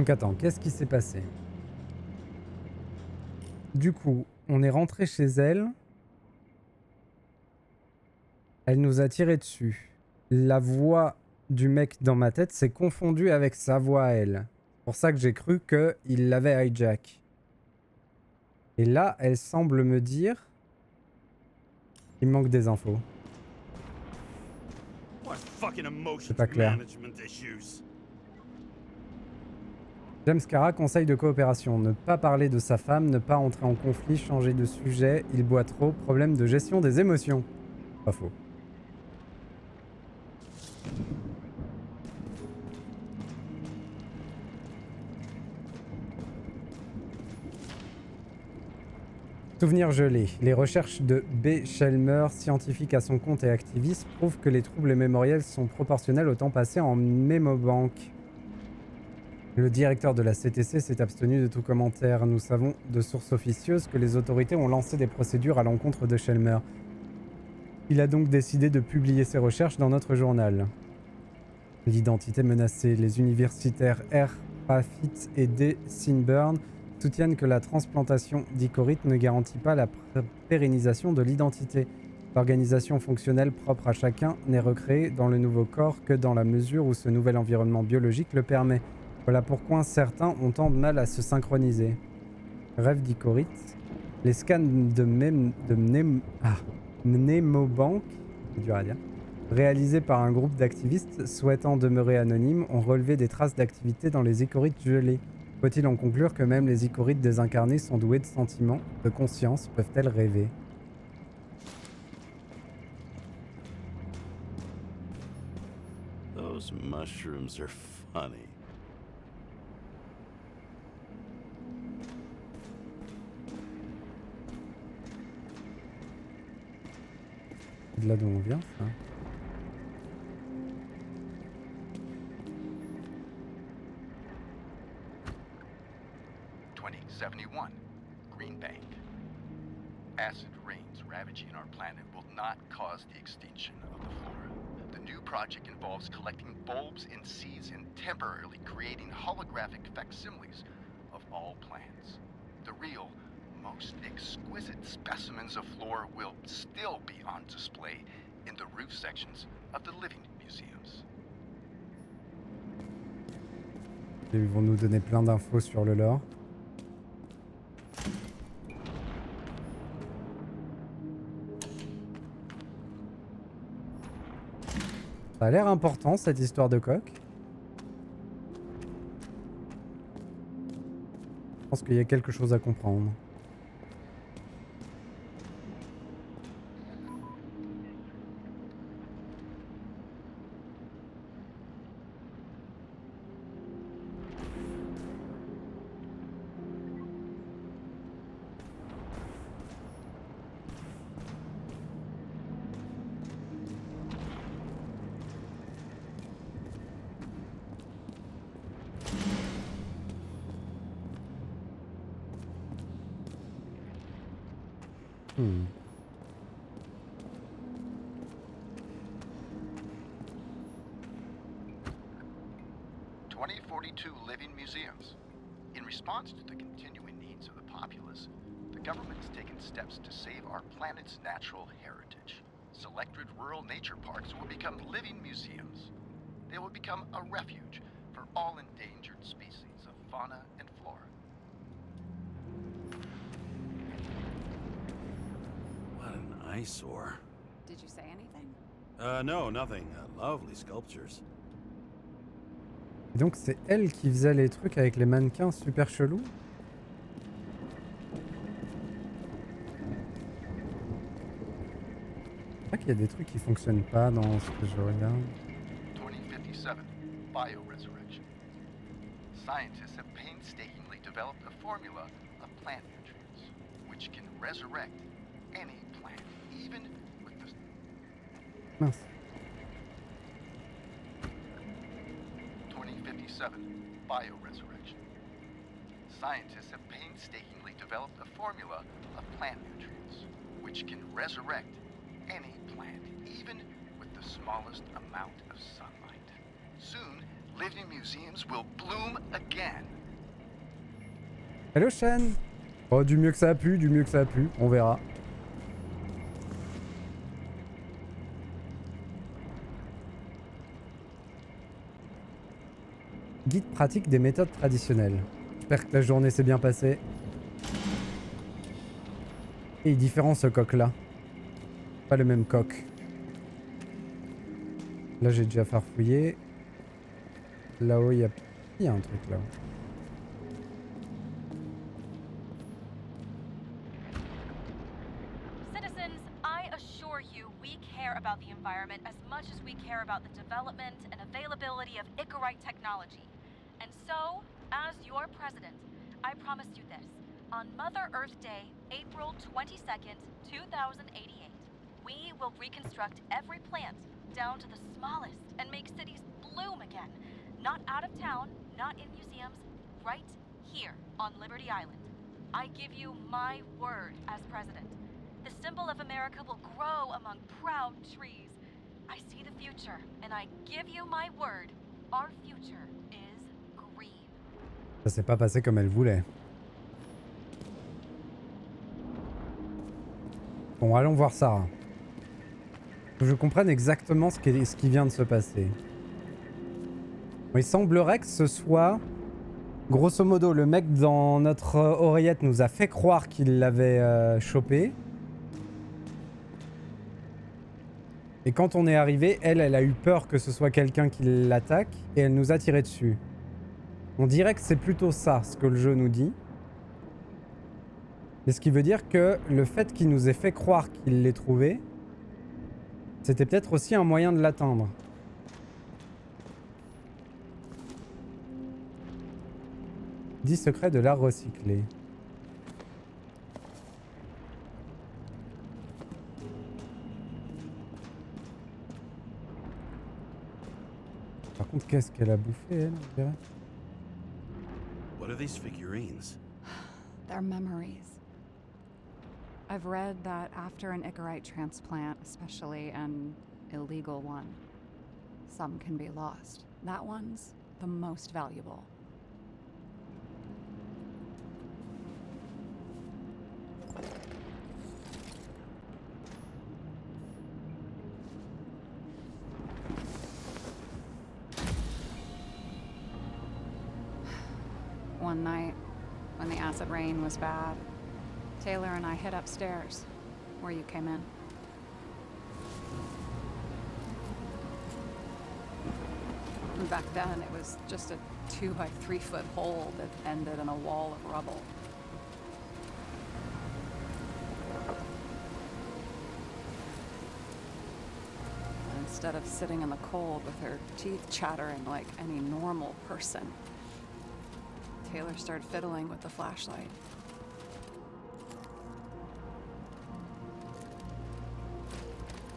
Donc attends, qu'est-ce qui s'est passé? Du coup, on est rentré chez elle. Elle nous a tiré dessus. La voix du mec dans ma tête s'est confondue avec sa voix à elle. C'est pour ça que j'ai cru qu'il l'avait hijack. Et là, elle semble me dire qu'il manque des infos. C'est pas clair. James Cara conseille de coopération. Ne pas parler de sa femme, ne pas entrer en conflit, changer de sujet. Il boit trop. Problème de gestion des émotions. Pas faux. Souvenirs gelés. Les recherches de B. Schelmer, scientifique à son compte et activiste, prouvent que les troubles mémoriels sont proportionnels au temps passé en mémobanque. Le directeur de la CTC s'est abstenu de tout commentaire. Nous savons de sources officieuses que les autorités ont lancé des procédures à l'encontre de Schelmer. Il a donc décidé de publier ses recherches dans notre journal. L'identité menacée. Les universitaires R. Paffit et D. Sinburn soutiennent que la transplantation d'ichorite ne garantit pas la pérennisation de l'identité. L'organisation fonctionnelle propre à chacun n'est recréée dans le nouveau corps que dans la mesure où ce nouvel environnement biologique le permet. Voilà pourquoi certains ont tant de mal à se synchroniser. Rêve d'ichorite. Les scans de mnémobank, c'est dur à dire, réalisés par un groupe d'activistes souhaitant demeurer anonymes, ont relevé des traces d'activité dans les ichorites gelées. Faut-il en conclure que même les ichorites désincarnées sont douées de sentiments, de conscience, peuvent-elles rêver? Those mushrooms are funny. C'est de là d'où on vient, ça. Green Bank. Acid rains ravaging our planet will not cause the extinction of the flora. The new project involves collecting bulbs and seeds and temporarily creating holographic facsimiles of all plants. The real, most exquisite specimens of flora will still be on display in the roof sections of the living museums. Ils vont nous donner plein d'infos sur le lore. Ça a l'air important, cette histoire de coq. Je pense qu'il y a quelque chose à comprendre. Hmm. Living museums. In response to the continuing needs of the populace, the government has taken steps to save our planet's natural heritage. Selected rural nature parks will become living museums. They will become a refuge for all endangered species of fauna and flora. What an eyesore. Did you say anything? No, nothing. Lovely sculptures. Et donc c'est elle qui faisait les trucs avec les mannequins super chelous. C'est vrai qu'il y a des trucs qui fonctionnent pas dans ce que je regarde. 2057, bioresurrection. Scientists have painstakingly developed a formula of plant nutrients, which can resurrect any plant, even with the... Mince. 2057, bioresurrection. Scientists have painstakingly developed a formula of plant nutrients, which can resurrect any plant, even with the smallest amount of sunlight. Soon, living museums will bloom again. Hello Shen. Oh, du mieux que ça a pu, du mieux que ça a pu. On verra. Guide pratique des méthodes traditionnelles. J'espère que la journée s'est bien passée. Et il est différent ce coq là. Pas le même coq. Là j'ai déjà farfouillé. Là-haut il y a un truc là. Citizens, I assure you we care about the environment as much as we care about the development and availability of Icarite technology. And so, as your president, I promised you this. On Mother Earth Day, April 22nd, 2088, we will reconstruct every plant down to the smallest and make cities bloom again. Not out of town, not in museums, right here on Liberty Island. I give you my word as president. The symbol of America will grow among proud trees. I see the future, and I give you my word. Our future is green. Ça s'est pas passé comme elle voulait. Bon, allons voir Sarah. Que je comprenne exactement ce qui vient de se passer. Bon, il semblerait que ce soit... Grosso modo, le mec dans notre oreillette nous a fait croire qu'il l'avait chopé. Et quand on est arrivé, elle a eu peur que ce soit quelqu'un qui l'attaque et elle nous a tiré dessus. On dirait que c'est plutôt ça, ce que le jeu nous dit. Et ce qui veut dire que le fait qu'il nous ait fait croire qu'il l'ait trouvé, c'était peut-être aussi un moyen de l'atteindre. 10 secrets de l'art recyclé. Par contre, qu'est-ce qu'elle a bouffé, elle, on dirait? What are these figurines? They're memories. I've read that after an Icarite transplant, especially an illegal one, some can be lost. That one's the most valuable. One night, when the acid rain was bad, Taylor and I hid upstairs, where you came in. And back then, it was just a 2 by 3 foot hole that ended in a wall of rubble. And instead of sitting in the cold with her teeth chattering like any normal person, Taylor started fiddling with the flashlight.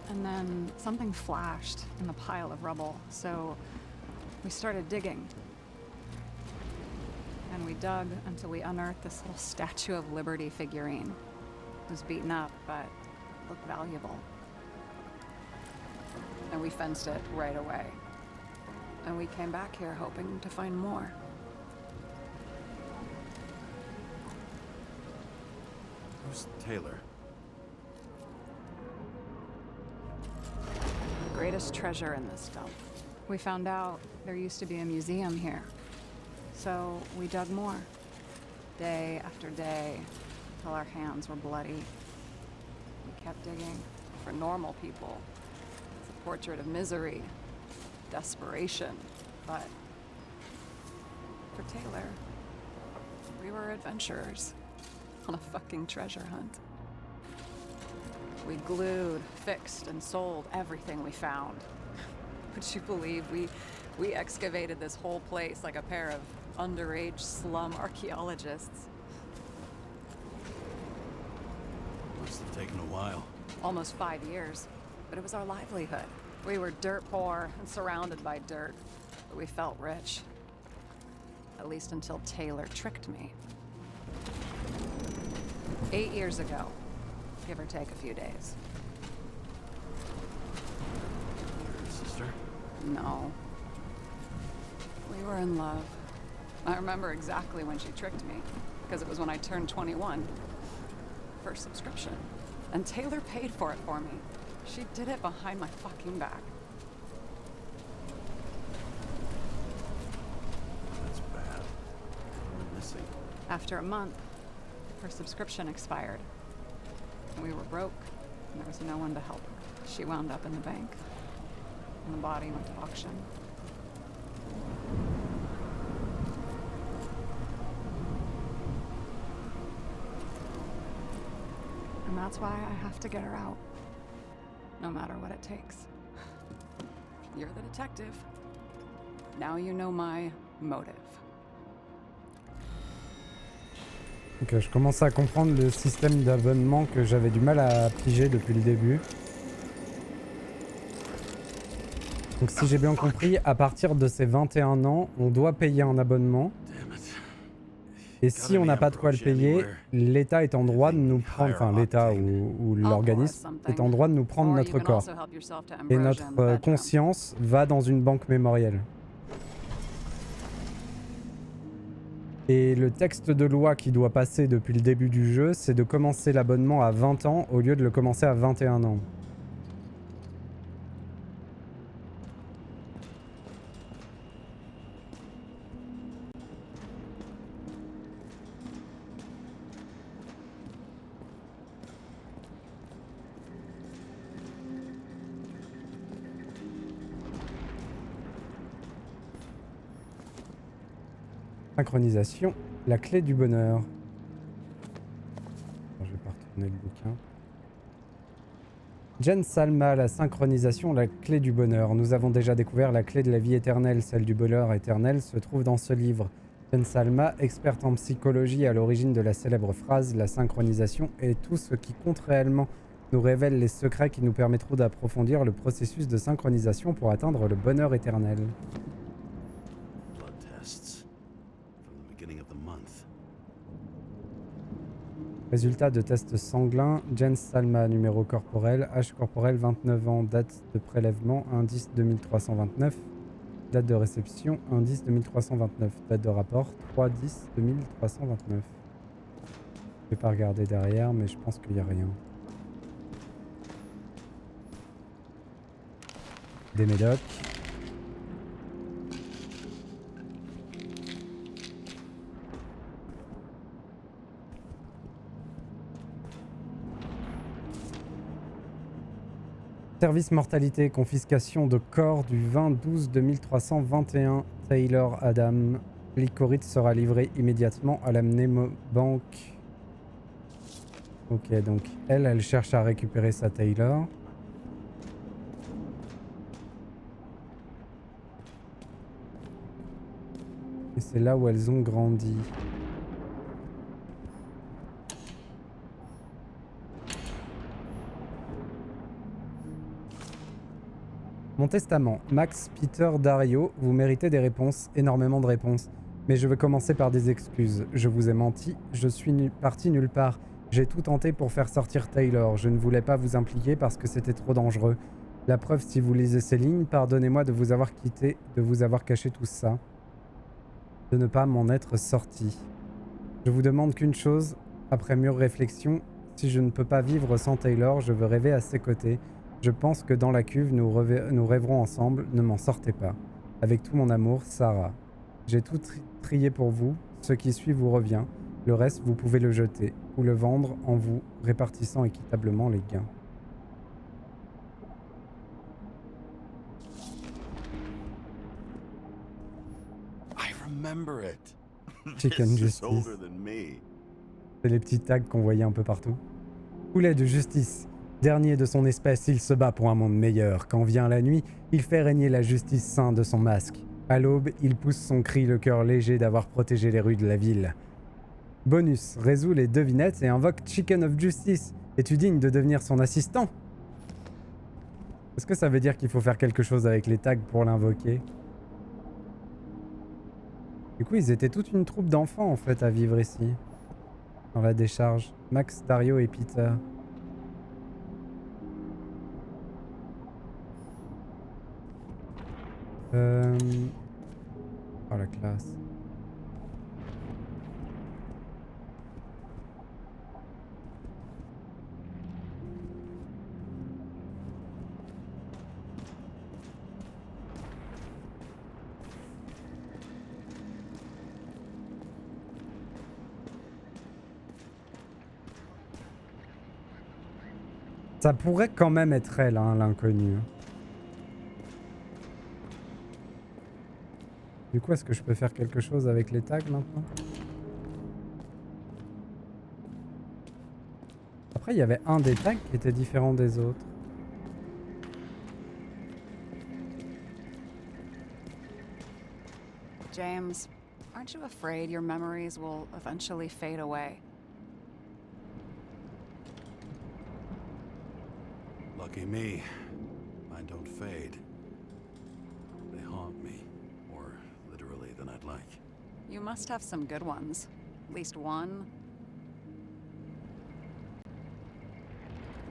And then something flashed in the pile of rubble, so we started digging. And we dug until we unearthed this little Statue of Liberty figurine. It was beaten up, but looked valuable. And we fenced it right away. And we came back here hoping to find more. Who's Taylor? The greatest treasure in this dump. We found out there used to be a museum here. So we dug more. Day after day, till our hands were bloody. We kept digging for normal people. It's a portrait of misery, desperation, but for Taylor, we were adventurers on a fucking treasure hunt. We glued, fixed, and sold everything we found. Would you believe we excavated this whole place like a pair of underage slum archaeologists? Must have taken a while. Almost 5 years, but it was our livelihood. We were dirt poor and surrounded by dirt, but we felt rich. At least until Taylor tricked me. 8 years ago, give or take a few days. Your sister? No. We were in love. I remember exactly when she tricked me, because it was when I turned 21. First subscription. And Taylor paid for it for me. She did it behind my fucking back. That's bad. We're missing. After a month, her subscription expired. We were broke, and there was no one to help her. She wound up in the bank, and the body went to auction. And that's why I have to get her out, no matter what it takes. You're the detective. Now you know my motive. Ok, je commence à comprendre le système d'abonnement que j'avais du mal à piger depuis le début. Donc si j'ai bien compris, à partir de ses 21 ans, on doit payer un abonnement. Damn it. Et si on n'a pas de quoi le payer, l'État est en droit de nous prendre, enfin l'État ou l'organisme est en droit de nous prendre notre corps. Et notre conscience va dans une banque mémorielle. Et le texte de loi qui doit passer depuis le début du jeu, c'est de commencer l'abonnement à 20 ans au lieu de le commencer à 21 ans. Synchronisation, la clé du bonheur. Je vais pas retourner le bouquin. Jen Salma, la synchronisation, la clé du bonheur. Nous avons déjà découvert la clé de la vie éternelle, celle du bonheur éternel se trouve dans ce livre. Jen Salma, experte en psychologie à l'origine de la célèbre phrase « La synchronisation est tout ce qui compte réellement », nous révèle les secrets qui nous permettront d'approfondir le processus de synchronisation pour atteindre le bonheur éternel. Blood tests from the beginning of the month. Résultat de test sanguin, Jen Salma, numéro corporel, âge corporel 29 ans, date de prélèvement, indice 2329, date de réception, indice 2329, date de rapport 3-10-2329. Je vais pas regarder derrière, mais je pense qu'il n'y a rien. Des médocs. Service mortalité, confiscation de corps du 20-12-2321. Taylor Adam. Licorite sera livré immédiatement à la mnémobanque. Ok, donc elle cherche à récupérer sa Taylor. Et c'est là où elles ont grandi. Mon testament. Max, Peter, Dario, vous méritez des réponses, énormément de réponses. Mais je vais commencer par des excuses. Je vous ai menti, je suis parti nulle part. J'ai tout tenté pour faire sortir Taylor. Je ne voulais pas vous impliquer parce que c'était trop dangereux. La preuve, si vous lisez ces lignes, pardonnez-moi de vous avoir quitté, de vous avoir caché tout ça. De ne pas m'en être sorti. Je vous demande qu'une chose, après mûre réflexion, si je ne peux pas vivre sans Taylor, je veux rêver à ses côtés. Je pense que dans la cuve, nous rêverons ensemble, ne m'en sortez pas. Avec tout mon amour, Sarah. J'ai tout trié pour vous, ce qui suit vous revient. Le reste, vous pouvez le jeter ou le vendre en vous répartissant équitablement les gains. I remember it. Chicken This is Justice. older than me. C'est les petits tags qu'on voyait un peu partout. Poulet de justice. Dernier de son espèce, il se bat pour un monde meilleur. Quand vient la nuit, il fait régner la justice sein de son masque. À l'aube, il pousse son cri, le cœur léger d'avoir protégé les rues de la ville. Bonus, résout les devinettes et invoque Chicken of Justice. Es-tu digne de devenir son assistant? Est-ce que ça veut dire qu'il faut faire quelque chose avec les tags pour l'invoquer? Du coup, ils étaient toute une troupe d'enfants en fait à vivre ici. Dans la décharge. Max, Dario et Peter. Oh la classe. Ça pourrait quand même être elle, hein, l'inconnue. Du coup, est-ce que je peux faire quelque chose avec les tags maintenant? Après, il y avait un des tags qui était différent des autres. James, aren't you afraid your memories will eventually fade away? Lucky me. Mine don't fade. They haunt me. More literally than I'd like. You must have some good ones. At least one.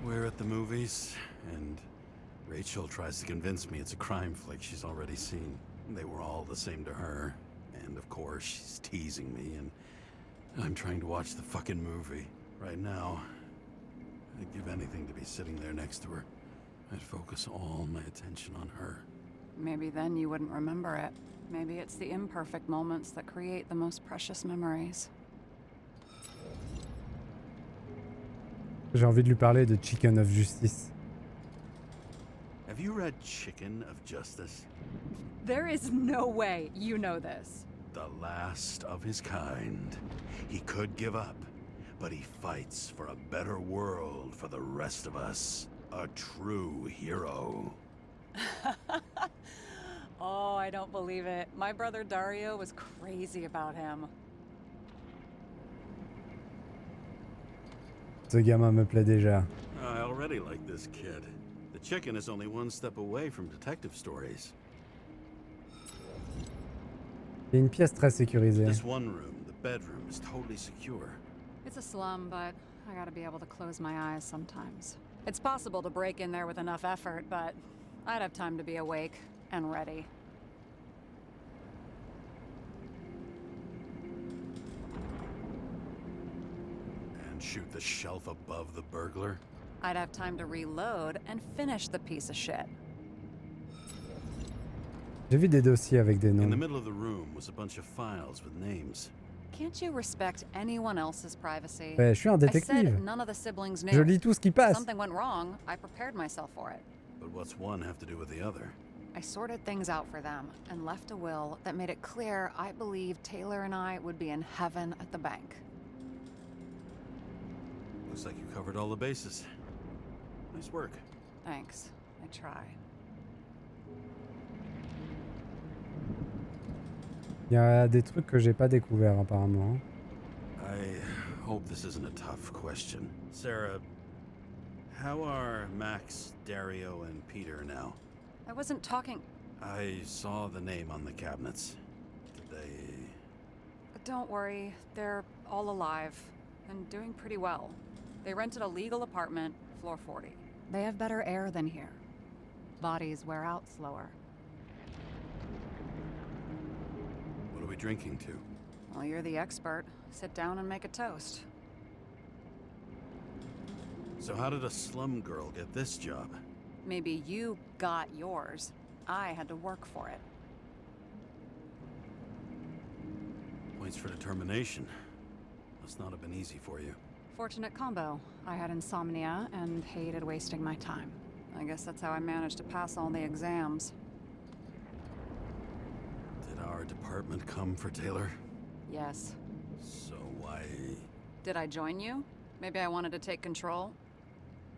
We're at the movies, and Rachel tries to convince me it's a crime flick she's already seen. They were all the same to her. And of course, she's teasing me, and I'm trying to watch the fucking movie. Right now, I'd give anything to be sitting there next to her. I'd focus all my attention on her. Maybe then you wouldn't remember it. Maybe it's the imperfect moments that create the most precious memories. J'ai envie de lui parler de Chicken of Justice. Have you read Chicken of Justice? There is no way you know this. The last of his kind. He could give up, but he fights for a better world for the rest of us. A true hero. Oh, I don't believe it. My brother Dario was crazy about him. Ce gamin me plaît déjà. I already like this kid. The chicken is only one step away from detective stories. Il y a une pièce très sécurisée. This one room, the bedroom, is totally secure. It's a slum, but I gotta be able to close my eyes sometimes. It's possible to break in there with enough effort, but I'd have time to be awake and ready. And shoot the shelf above the burglar? I'd have time to reload and finish the piece of shit. J'ai vu des dossiers avec des In the noms. middle of the room was a bunch of files with names. Can't you respect anyone else's privacy? Ouais, je suis un I détective. said none of the siblings knew. Je lis tout ce qui If passe. something went wrong, I prepared myself for it. But what's one have to do with the other? I sorted things out for them and left a will that made it clear I believed Taylor and I would be in heaven at the bank. Looks like you covered all the bases. Nice work. Thanks. I try. Il y a des trucs que j'ai pas découverts apparemment. I hope this isn't a tough question. Sarah, how are Max, Dario, and Peter now? I wasn't talking. I saw the name on the cabinets. Did they... Don't worry, they're all alive and doing pretty well. They rented a legal apartment, floor 40. They have better air than here. Bodies wear out slower. What are we drinking to? Well, you're the expert. Sit down and make a toast. So how did a slum girl get this job? Maybe you got yours. I had to work for it. Points for determination. Must not have been easy for you. Fortunate combo. I had insomnia and hated wasting my time. I guess that's how I managed to pass all the exams. Did our department come for Taylor? Yes. So why... Did I join you? Maybe I wanted to take control?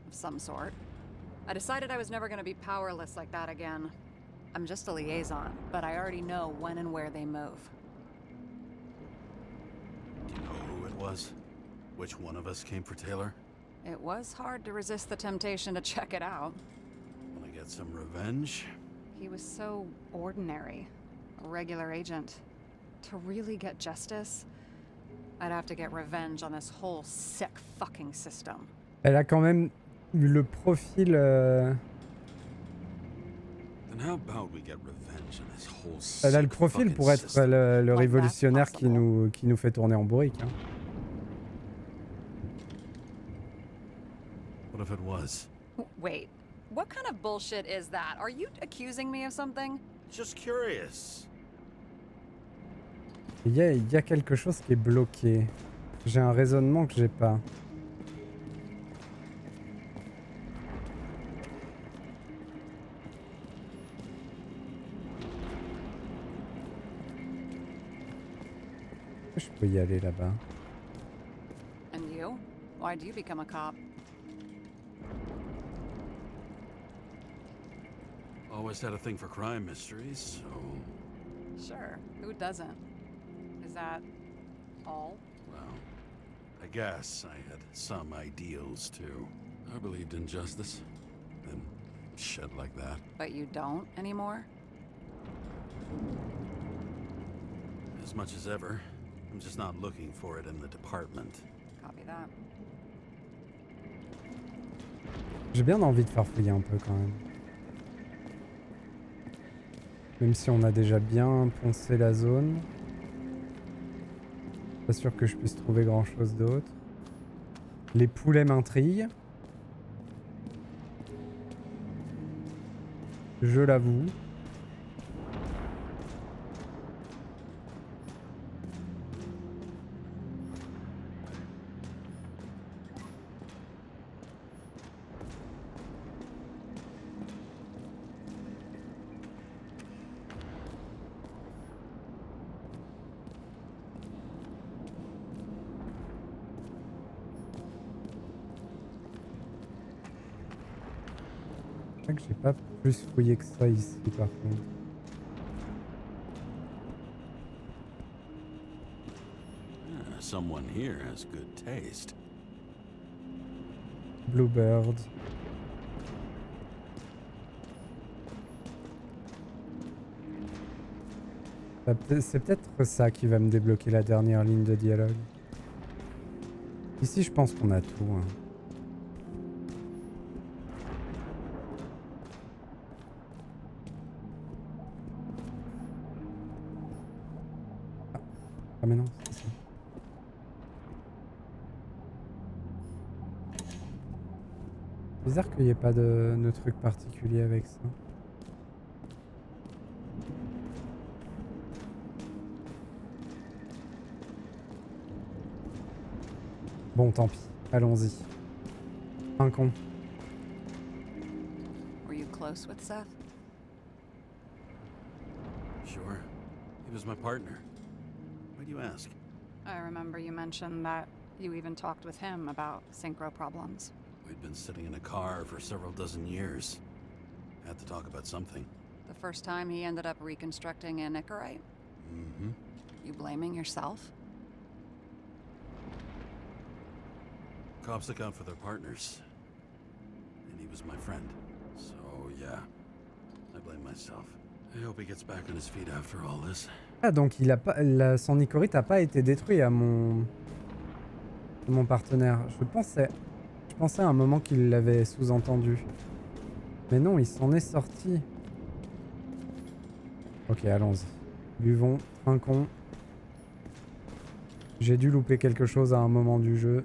Of some sort. I decided I was never going to be powerless like that again. I'm just a liaison, but I already know when and where they move. Do you know who it was? Which one of us came for Taylor? It was hard to resist the temptation to check it out. Wanna get some revenge? He was so ordinary. A regular agent. To really get justice, I'd have to get revenge on this whole sick fucking system. Elle a quand même eu le profil. Then how about we get revenge This whole Elle a le sick profil fucking pour être system. le Like that's révolutionnaire possible. qui nous fait tourner en bourrique. Hein. What if it was? Wait, what kind of bullshit is that? Are you accusing me of something? Just curious. Il y a quelque chose qui est bloqué. J'ai un raisonnement que j'ai pas. Je peux y aller là-bas. And you? Why'd you become a cop? Always had a thing for crime mysteries, so... Sure, who doesn't? Is that all? Well, I guess I had some ideals, too. I believed in justice, and shit like that. But you don't anymore? As much as ever, I'm just not looking for it in the department. Copy that. J'ai bien envie de farfouiller un peu quand même. Même si on a déjà bien poncé la zone. Pas sûr que je puisse trouver grand chose d'autre. Les poulets m'intriguent. Je l'avoue. C'est vrai que j'ai pas plus fouillé que ça ici par contre. Someone here has good taste. Bluebird. C'est peut-être ça qui va me débloquer la dernière ligne de dialogue. Ici, je pense qu'on a tout. Hein. Ah mais non, c'est ça. Bizarre qu'il n'y ait pas de truc particulier avec ça. Bon, tant pis. Allons-y. Un con. Were you close with Seth? Sure. He was my partner. Why do you ask? I remember you mentioned that you even talked with him about synchro problems. We'd been sitting in a car for several dozen years. Had to talk about something. The first time he ended up reconstructing a Nicorite? Mm-hmm. You blaming yourself? Cops look out for their partners. And he was my friend. So, yeah. I blame myself. I hope he gets back on his feet after all this. Ah, donc il a pas, son Nicorite n'a pas été détruit à mon partenaire. Je pensais à un moment qu'il l'avait sous-entendu. Mais non, il s'en est sorti. Ok, allons-y. Buvons, trinquons. J'ai dû louper quelque chose à un moment du jeu.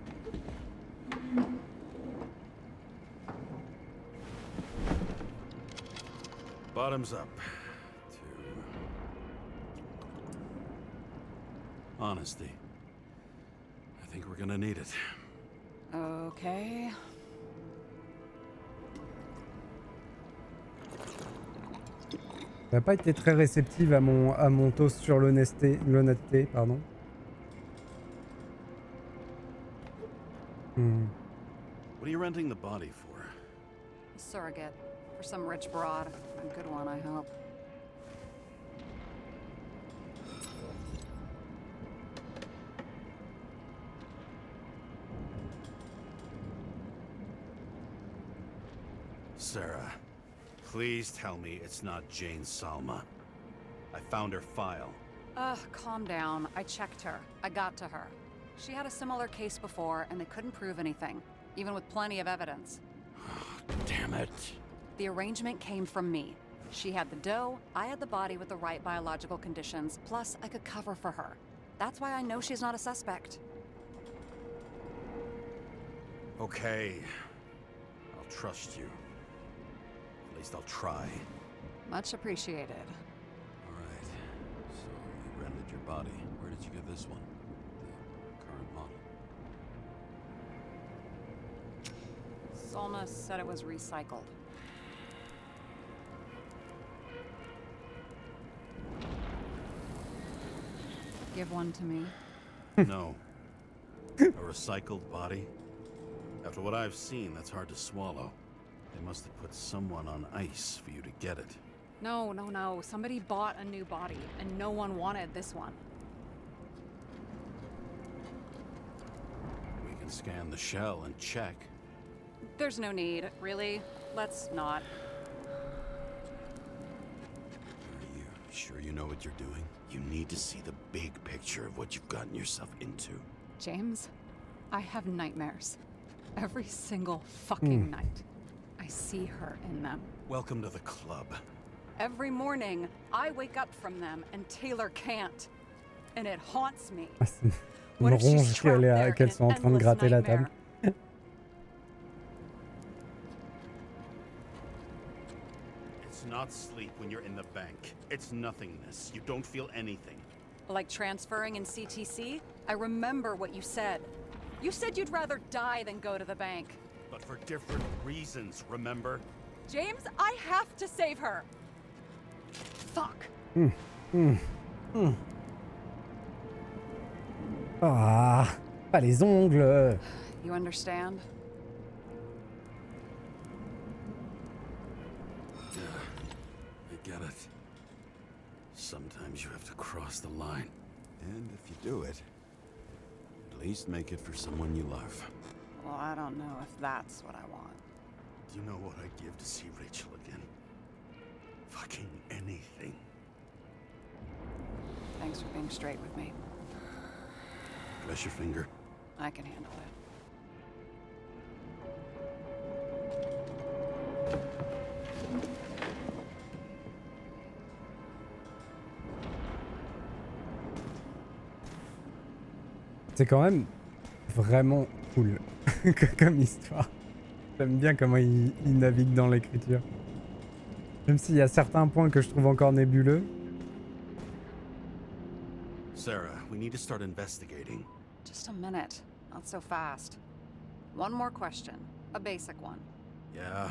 Bottoms up to honesty. I think we're gonna need it. Okay. Elle n'a pas été très réceptive à mon toast sur l'honnêteté, pardon. What are you renting the body for? Surrogate. For some rich broad. A good one, I hope. Sarah, please tell me it's not Jane Salma. I found her file. Ugh, calm down. I checked her. I got to her. She had a similar case before, and they couldn't prove anything, even with plenty of evidence. Damn it. The arrangement came from me. She had the dough, I had the body with the right biological conditions, plus I could cover for her. That's why I know she's not a suspect. Okay. I'll trust you. At least I'll try. Much appreciated. Alright. So you rented your body. Where did you get this one? The current model. Solma said it was recycled. Give one to me. No. A recycled body? After what I've seen, that's hard to swallow. They must have put someone on ice for you to get it. No. Somebody bought a new body, and no one wanted this one. We can scan the shell and check. There's no need, really. Let's not. Are you sure you know what you're doing? You need to see the big picture of what you've gotten yourself into. James, I have nightmares. Every single fucking night. I see her in them. Welcome to the club. Every morning, I wake up from them and Taylor can't. And it haunts me. Ah, c'est une What if she's ronge trapped there in qu'elles sont en an train de endless gratter la nightmare? table. It's not sleep when you're in the bank. It's nothingness. You don't feel anything. Like transferring in CTC? I remember what you said. You said you'd rather die than go to the bank. But for different reasons, remember? James, I have to save her. Fuck. Ah, pas les ongles. You understand? I get it. Sometimes you have to cross the line. And if you do it, at least make it for someone you love. Well, I don't know if that's what I want. Do you know what I'd give to see Rachel again? Fucking anything. Thanks for being straight with me. Press your finger. I can handle it. C'est quand même vraiment cool comme histoire. J'aime bien comment il navigue dans l'écriture. Même s'il y a certains points que je trouve encore nébuleux. Sarah, we need to start investigating. Just a minute. Not so fast. One more question. A basic one. Yeah,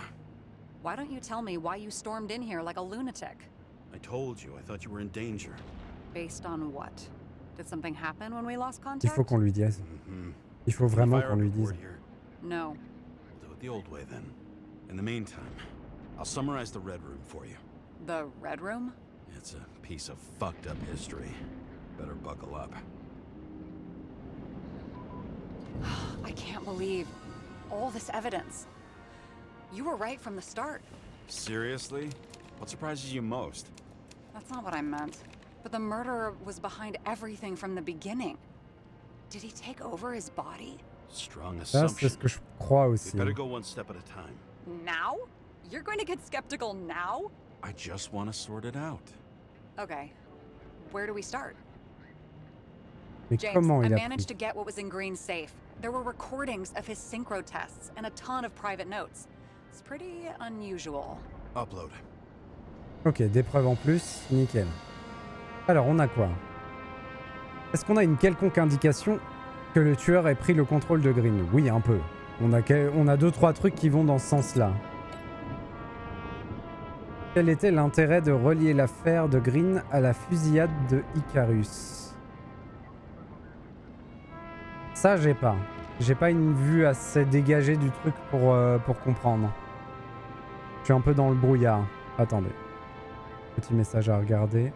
Why don't you tell me why you stormed in here like a lunatic? I told you. I thought you were in danger. Based on what? Did something happen when we lost Il contact? faut qu'on lui dise. Mm-hmm. Il faut vraiment qu'on lui dise. No. We'll do it the old way then. In the meantime, I'll summarize the Red Room for you. The Red Room? It's a piece of fucked up history. Better buckle up. I can't believe all this evidence. You were right from the start. Seriously? What surprises you most? That's not what I meant. But the murderer was behind everything from the beginning. Did he take over his body? Strong Ça, c'est assumption. ce que je crois We aussi. better go one step at a time. Now? You're going to get skeptical now? I just want to sort it out. Okay. Where do we start? Mais James, comment I il a managed pris? to get what was in Green's safe. There were recordings of his synchro tests and a ton of private notes. It's pretty unusual. Upload. Ok, des preuves en plus, nickel. Alors, on a quoi? Est-ce qu'on a une quelconque indication que le tueur ait pris le contrôle de Green? Oui, un peu. On a 2-3 trucs qui vont dans ce sens-là. Quel était l'intérêt de relier l'affaire de Green à la fusillade de Icarus? Ça, j'ai pas. J'ai pas une vue assez dégagée du truc pour comprendre. Je suis un peu dans le brouillard. Attendez. Petit message à regarder.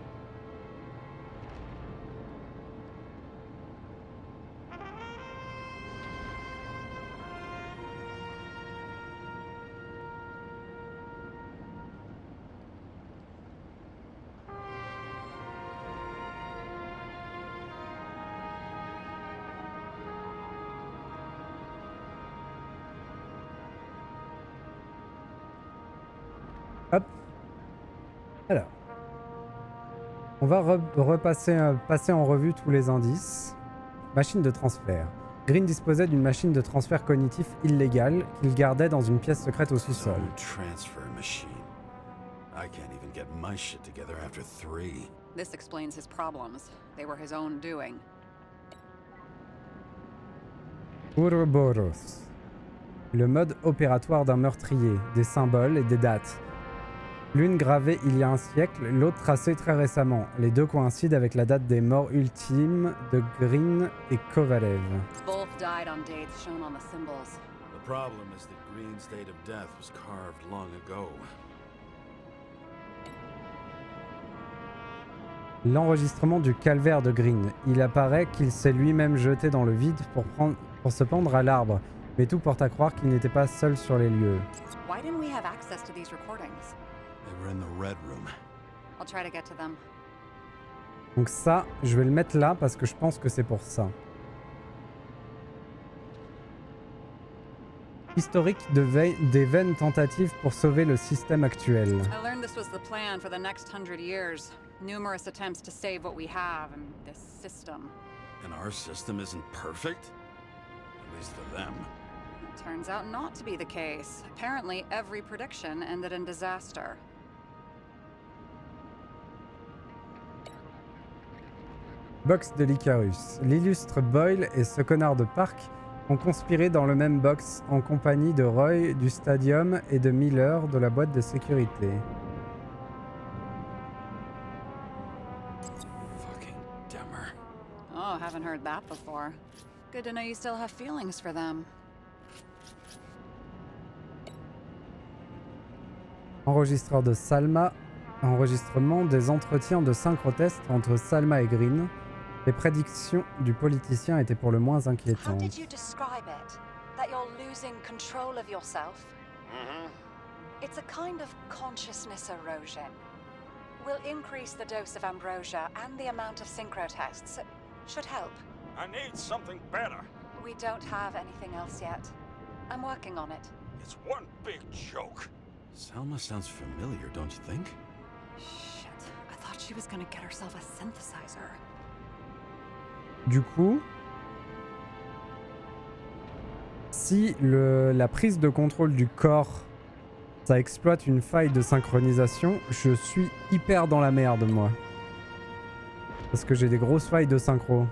Hop. Alors, on va passer en revue tous les indices. Machine de transfert. Green disposait d'une machine de transfert cognitif illégale qu'il gardait dans une pièce secrète au sous-sol. Zone transfer machine. I can't even get my shit together after 3. This explains his problems. They were his own doing. Ouroboros. Le mode opératoire d'un meurtrier, des symboles et des dates. L'une gravée il y a un siècle, l'autre tracée très récemment. Les deux coïncident avec la date des morts ultimes de Green et Kovalev. Both died on dates shown on the symbols. The problem is that Green's date of death was carved long ago. L'enregistrement du calvaire de Green. Il apparaît qu'il s'est lui-même jeté dans le vide pour se pendre à l'arbre, mais tout porte à croire qu'il n'était pas seul sur les lieux. Why didn't we have access to these recordings? They were in the red room. I'll try to get to them. Donc ça, je vais le mettre là parce que je pense que c'est pour ça. Historique des vaines tentatives pour sauver le système actuel. I learned this was the plan for the next 100 years. Numerous attempts to save what we have in this system. And our system isn't perfect? At least for them. It turns out not to be the case. Apparently, every prediction ended in disaster. Box de l'Icarus. L'illustre Boyle et ce connard de Park ont conspiré dans le même box en compagnie de Roy du Stadium et de Miller de la boîte de sécurité. Fucking dumber. Oh, haven't heard that before. Good to know you still have feelings for them. Enregistreur de Salma. Enregistrement des entretiens de synchrotest entre Salma et Green. Les prédictions du politicien étaient pour le moins How inquiétantes. did you describe it? That you're losing control of yourself? It's a kind of consciousness erosion. We'll increase the dose of ambrosia and the amount of synchro tests. It should help. I need something better. We don't have anything else yet. I'm working on it. It's one big joke. Salma sounds familiar, don't you think? Shit, I thought she was gonna get herself a synthesizer. Du coup, si la prise de contrôle du corps, ça exploite une faille de synchronisation, je suis hyper dans la merde, moi. Parce que j'ai des grosses failles de synchro.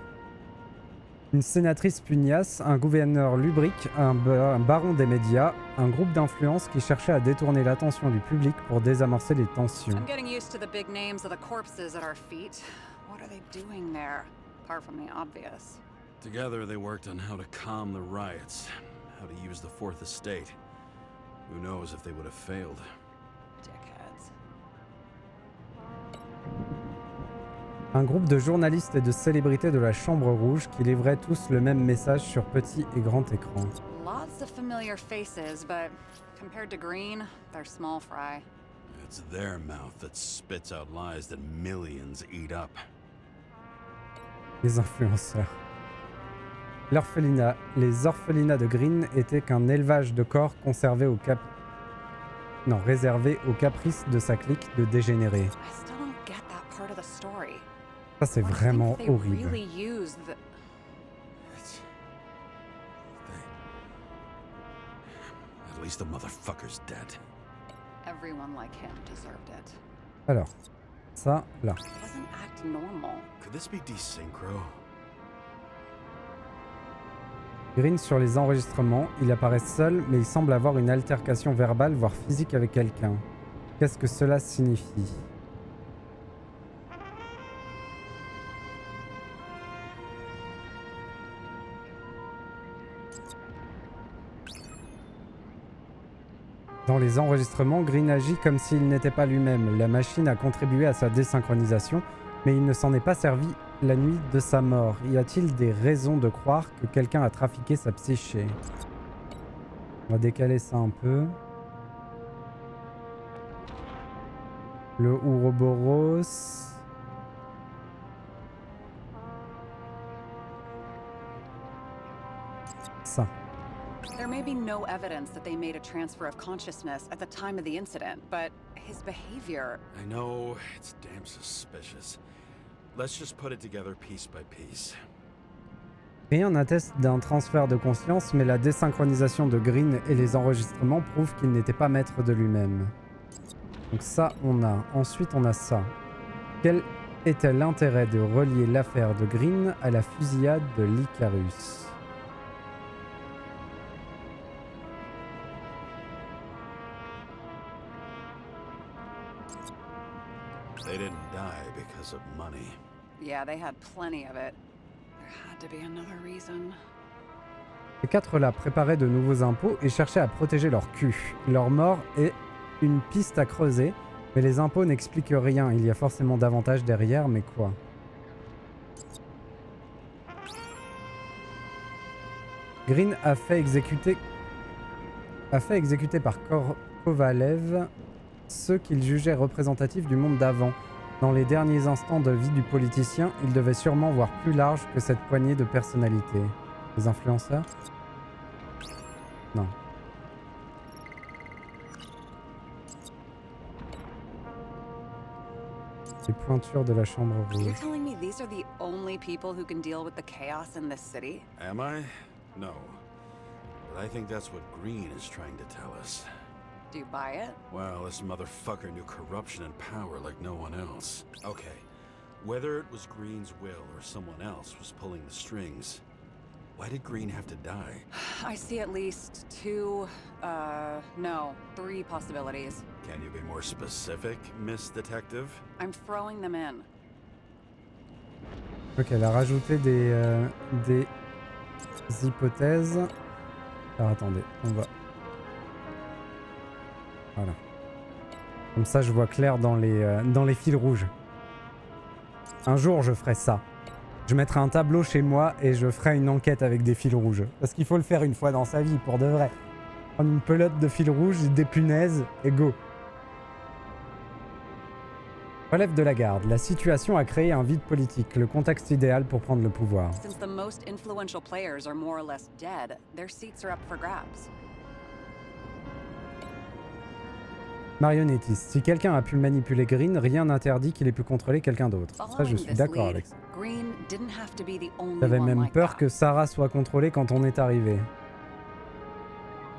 Une sénatrice pugnace, un gouverneur lubrique, un baron des médias, un groupe d'influence qui cherchait à détourner l'attention du public pour désamorcer les tensions. I'm getting used to the big names of the corpses at our feet. What are they doing there? Apart from the obvious. Together they worked on how to calm the riots, how to use the Fourth Estate. Who knows if they would have failed. Dickheads. Un groupe de journalistes et de célébrités de la Chambre Rouge qui livraient tous le même message sur petit et grand écran. Lots of familiar faces, but compared to Green, they're small fry. It's their mouth that spits out lies that millions eat up. Les influenceurs. Les orphelinats de Green étaient qu'un élevage de corps conservé réservé aux caprices de sa clique de dégénérés. I still don't get that part of the story. Ça, c'est What do you vraiment think they horrible. really used the... It's... At least the motherfucker's dead. Everyone like him deserved it. Alors, ça, là. He doesn't act normal. Could this be desynchro? Green sur les enregistrements, il apparaît seul, mais il semble avoir une altercation verbale, voire physique avec quelqu'un. Qu'est-ce que cela signifie ? Dans les enregistrements, Green agit comme s'il n'était pas lui-même. La machine a contribué à sa désynchronisation, mais il ne s'en est pas servi la nuit de sa mort. Y a-t-il des raisons de croire que quelqu'un a trafiqué sa psyché ? On va décaler ça un peu. Le Ouroboros. Ça. There may be no evidence that they made a transfer of consciousness at the time of the incident, but his behavior... I know, it's damn suspicious. Let's just put it together piece by piece. Rien n'atteste d'un transfert de conscience, mais la désynchronisation de Green et les enregistrements prouvent qu'il n'était pas maître de lui-même. Donc ça, on a. Ensuite, on a ça. Quel était l'intérêt de relier l'affaire de Green à la fusillade de l'Icarus? They didn't die because of money. Yeah, they had plenty of it. There had to be another reason. Ces quatre-là préparaient de nouveaux impôts et cherchaient à protéger leur cul. Leur mort est une piste à creuser, mais les impôts n'expliquent rien. Il y a forcément davantage derrière, mais quoi? Green a fait exécuter par Kovalev ceux qu'il jugeait représentatifs du monde d'avant. Dans les derniers instants de vie du politicien, il devait sûrement voir plus large que cette poignée de personnalités. Les influenceurs? Non. Les pointures de la chambre You're rouge. telling me these are the only people who can deal with the chaos in this city? Am I? No. But I think that's what Green is trying to tell us. Do you buy it? Well, this motherfucker knew corruption and power like no one else. Okay, whether it was Green's will or someone else was pulling the strings, why did Green have to die? I see at least three possibilities. Can you be more specific, Miss Detective? I'm throwing them in. Ok, elle a rajouté des hypothèses. Alors attendez, on va... Voilà. Comme ça, je vois clair dans les fils rouges. Un jour, je ferai ça. Je mettrai un tableau chez moi et je ferai une enquête avec des fils rouges. Parce qu'il faut le faire une fois dans sa vie, pour de vrai. Prendre une pelote de fils rouges, des punaises et go. Relève de la garde. La situation a créé un vide politique, le contexte idéal pour prendre le pouvoir. Since the most influential players are more or less dead, their seats are up for grabs. Marionnettiste. Si quelqu'un a pu manipuler Green, rien n'interdit qu'il ait pu contrôler quelqu'un d'autre. Ça, je suis d'accord avec ça. J'avais même peur que Sarah soit contrôlée quand on est arrivé.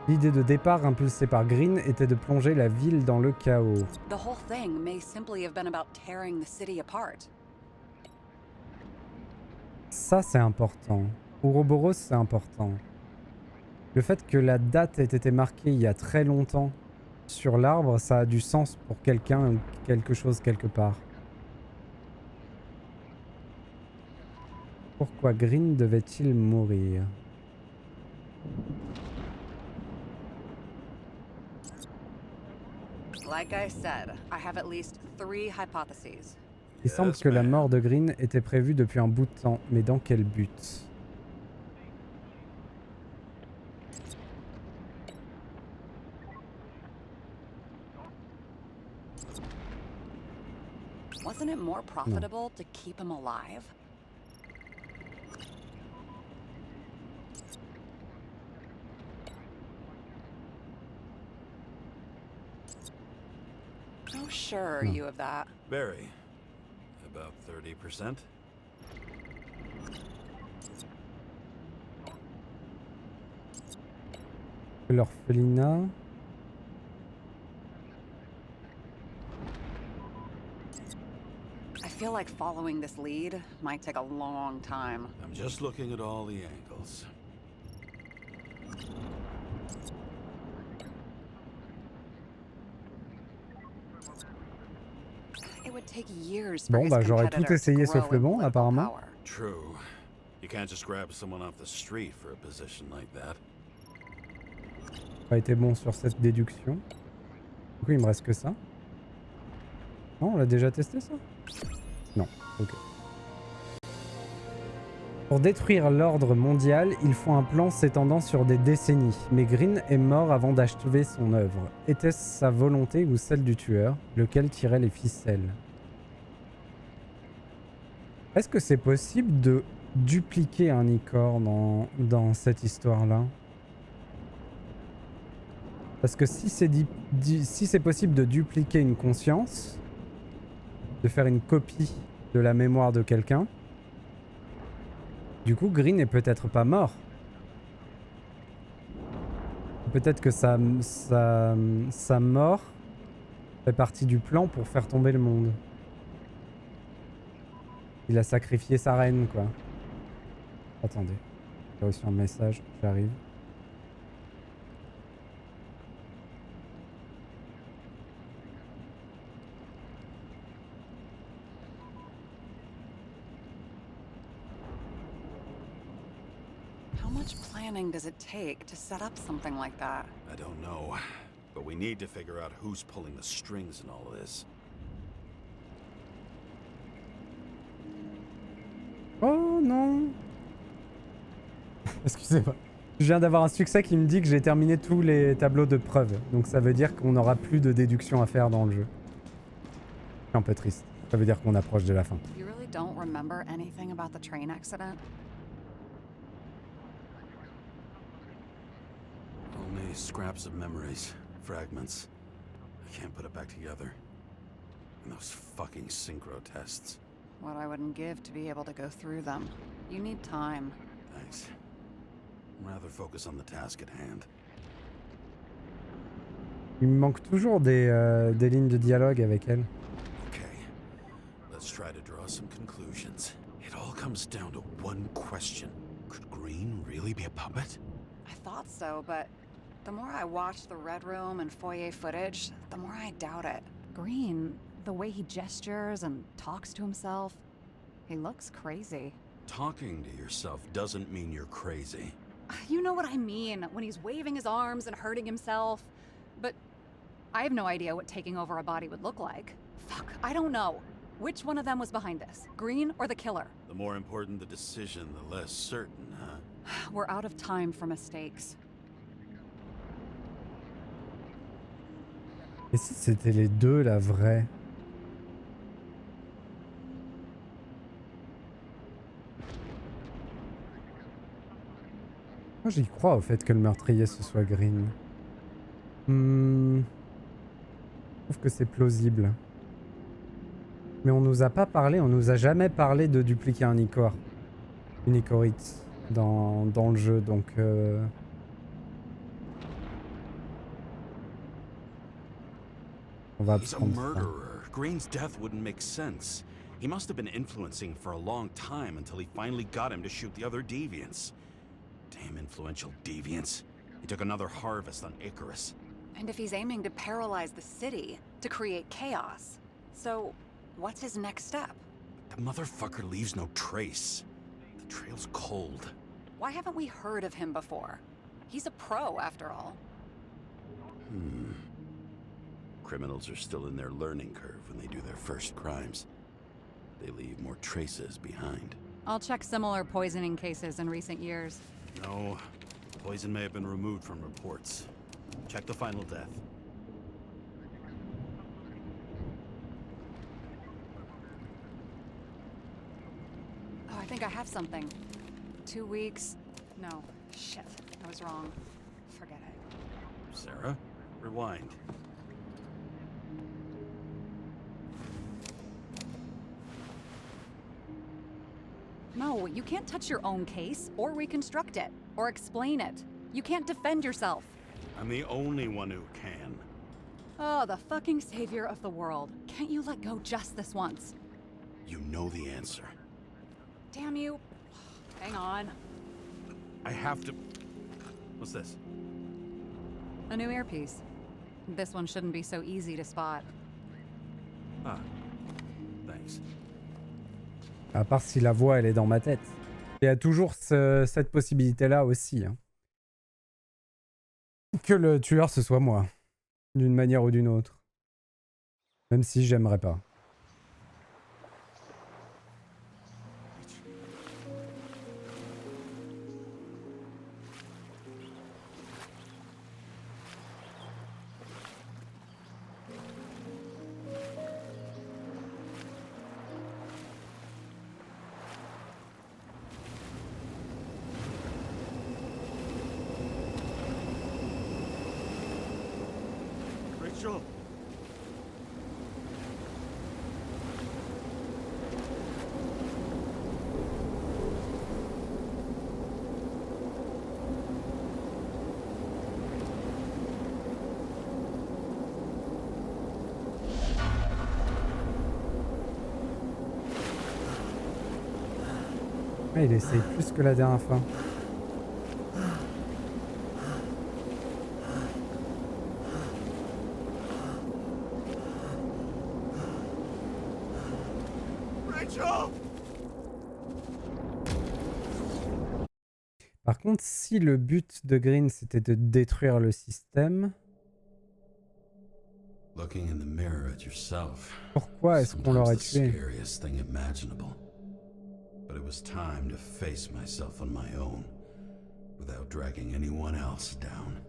L'idée de départ impulsée par Green était de plonger la ville dans le chaos. Ça, c'est important. Ouroboros, c'est important. Le fait que la date ait été marquée il y a très longtemps sur l'arbre, ça a du sens pour quelqu'un ou quelque chose quelque part. Pourquoi Green devait-il mourir? Il semble que la mort de Green était prévue depuis un bout de temps, mais dans quel but? Wasn't it more profitable to keep him alive? How sure are you of that? Very. About 30%. L'orphelinat. I feel like following this lead might take a long time. I'm just looking at all the angles. It would take years for Bon, his bah j'aurais tout competitor to essayé grow sauf le in bon, political apparemment. power. True. You can't just grab someone off the street for a position like that. Pas été bon sur cette déduction. Du coup, il me reste que ça. Non, on l'a déjà testé ça? Non, ok. Pour détruire l'ordre mondial, il faut un plan s'étendant sur des décennies. Mais Green est mort avant d'achever son œuvre. Était-ce sa volonté ou celle du tueur, lequel tirait les ficelles? Est-ce que c'est possible de dupliquer un Icor dans cette histoire-là? Parce que si si c'est possible de dupliquer une conscience, de faire une copie de la mémoire de quelqu'un, du coup Green est peut-être pas mort. Peut-être que sa mort fait partie du plan pour faire tomber le monde. Il a sacrifié sa reine, quoi. Attendez, j'ai reçu un message, j'arrive. How much planning does it take to set up something like that? I don't know, but we need to figure out who's pulling the strings in all of this. Oh non. Excusez-moi. Je viens d'avoir un succès qui me dit que j'ai terminé tous les tableaux de preuves. Donc ça veut dire qu'on n'aura plus de déduction à faire dans le jeu. Je suis un peu triste. Ça veut dire qu'on approche de la fin. You really don't remember anything about the train accident? Only scraps of memories, fragments. I can't put it back together. And those fucking synchro tests. What I wouldn't give to be able to go through them. You need time. Thanks. Rather focus on the task at hand. Il me manque toujours des lignes de dialogue avec elle. Okay, let's try to draw some conclusions. It all comes down to one question. Could Green really be a puppet? I thought so, but the more I watch the Red Room and foyer footage, the more I doubt it. Green, the way he gestures and talks to himself, he looks crazy. Talking to yourself doesn't mean you're crazy. You know what I mean, when he's waving his arms and hurting himself. But I have no idea what taking over a body would look like. Fuck, I don't know. Which one of them was behind this? Green or the killer? The more important the decision, the less certain, huh? We're out of time for mistakes. Et si c'était les deux, la vraie? Moi j'y crois au fait que le meurtrier ce soit Green. Je trouve que c'est plausible. Mais on nous a pas parlé, on nous a jamais parlé de dupliquer un Icor. Une Icorite dans le jeu, donc... On va He's a prendre ça. murderer. Green's death wouldn't make sense. He must have been influencing for a long time until he finally got him to shoot the other deviants. Damn influential deviants. He took another harvest on Icarus. And if he's aiming to paralyze the city, to create chaos, so what's his next step? The motherfucker leaves no trace. The trail's cold. Why haven't we heard of him before? He's a pro, after all. Criminals are still in their learning curve when they do their first crimes. They leave more traces behind. I'll check similar poisoning cases in recent years. No, poison may have been removed from reports. Check the final death. Oh, I think I have something. 2 weeks. No, shit, I was wrong. Forget it. Sarah, rewind. No, you can't touch your own case, or reconstruct it, or explain it. You can't defend yourself. I'm the only one who can. Oh, the fucking savior of the world. Can't you let go just this once? You know the answer. Damn you. Hang on. I have to... What's this? A new earpiece. This one shouldn't be so easy to spot. Ah, thanks. À part si la voix elle est dans ma tête. Il y a toujours cette possibilité-là aussi. Hein. Que le tueur ce soit moi. D'une manière ou d'une autre. Même si j'aimerais pas. Rachel! Ouais, il essaye plus que la dernière fois. Rachel! Par contre, si le but de Green c'était de détruire le système, Looking in the mirror at yourself. pourquoi est-ce qu'on l'aurait Sometimes the tué? scariest thing imaginable. But it was time to face myself on my own, without dragging anyone else down.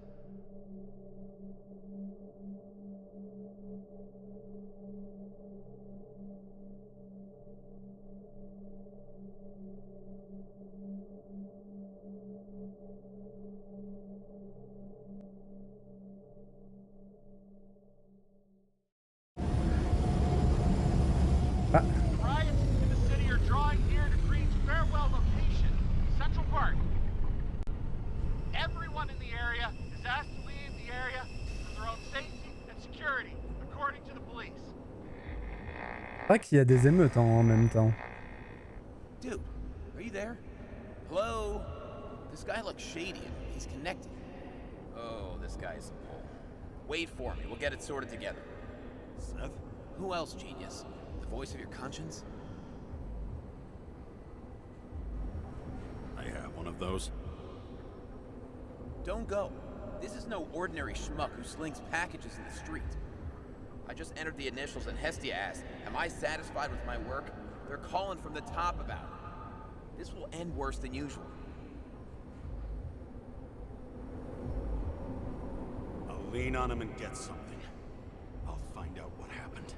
Ah, Riots in the city are drawing near to Green's farewell location, Central Park. Everyone in the area is asked to leave the area for their own safety and security, according to the police. c'est vrai qu'il y a des émeutes en même temps. Dude, are you there? Hello? This guy looks shady and he's connected. Oh, this guy's a pole. Wait for me, we'll get it sorted together. Seth? Who else, genius? The voice of your conscience? I have one of those. Don't go. This is no ordinary schmuck who slings packages in the street. I just entered the initials and Hestia asked, am I satisfied with my work? They're calling from the top about it. This will end worse than usual. I'll lean on him and get something. I'll find out what happened.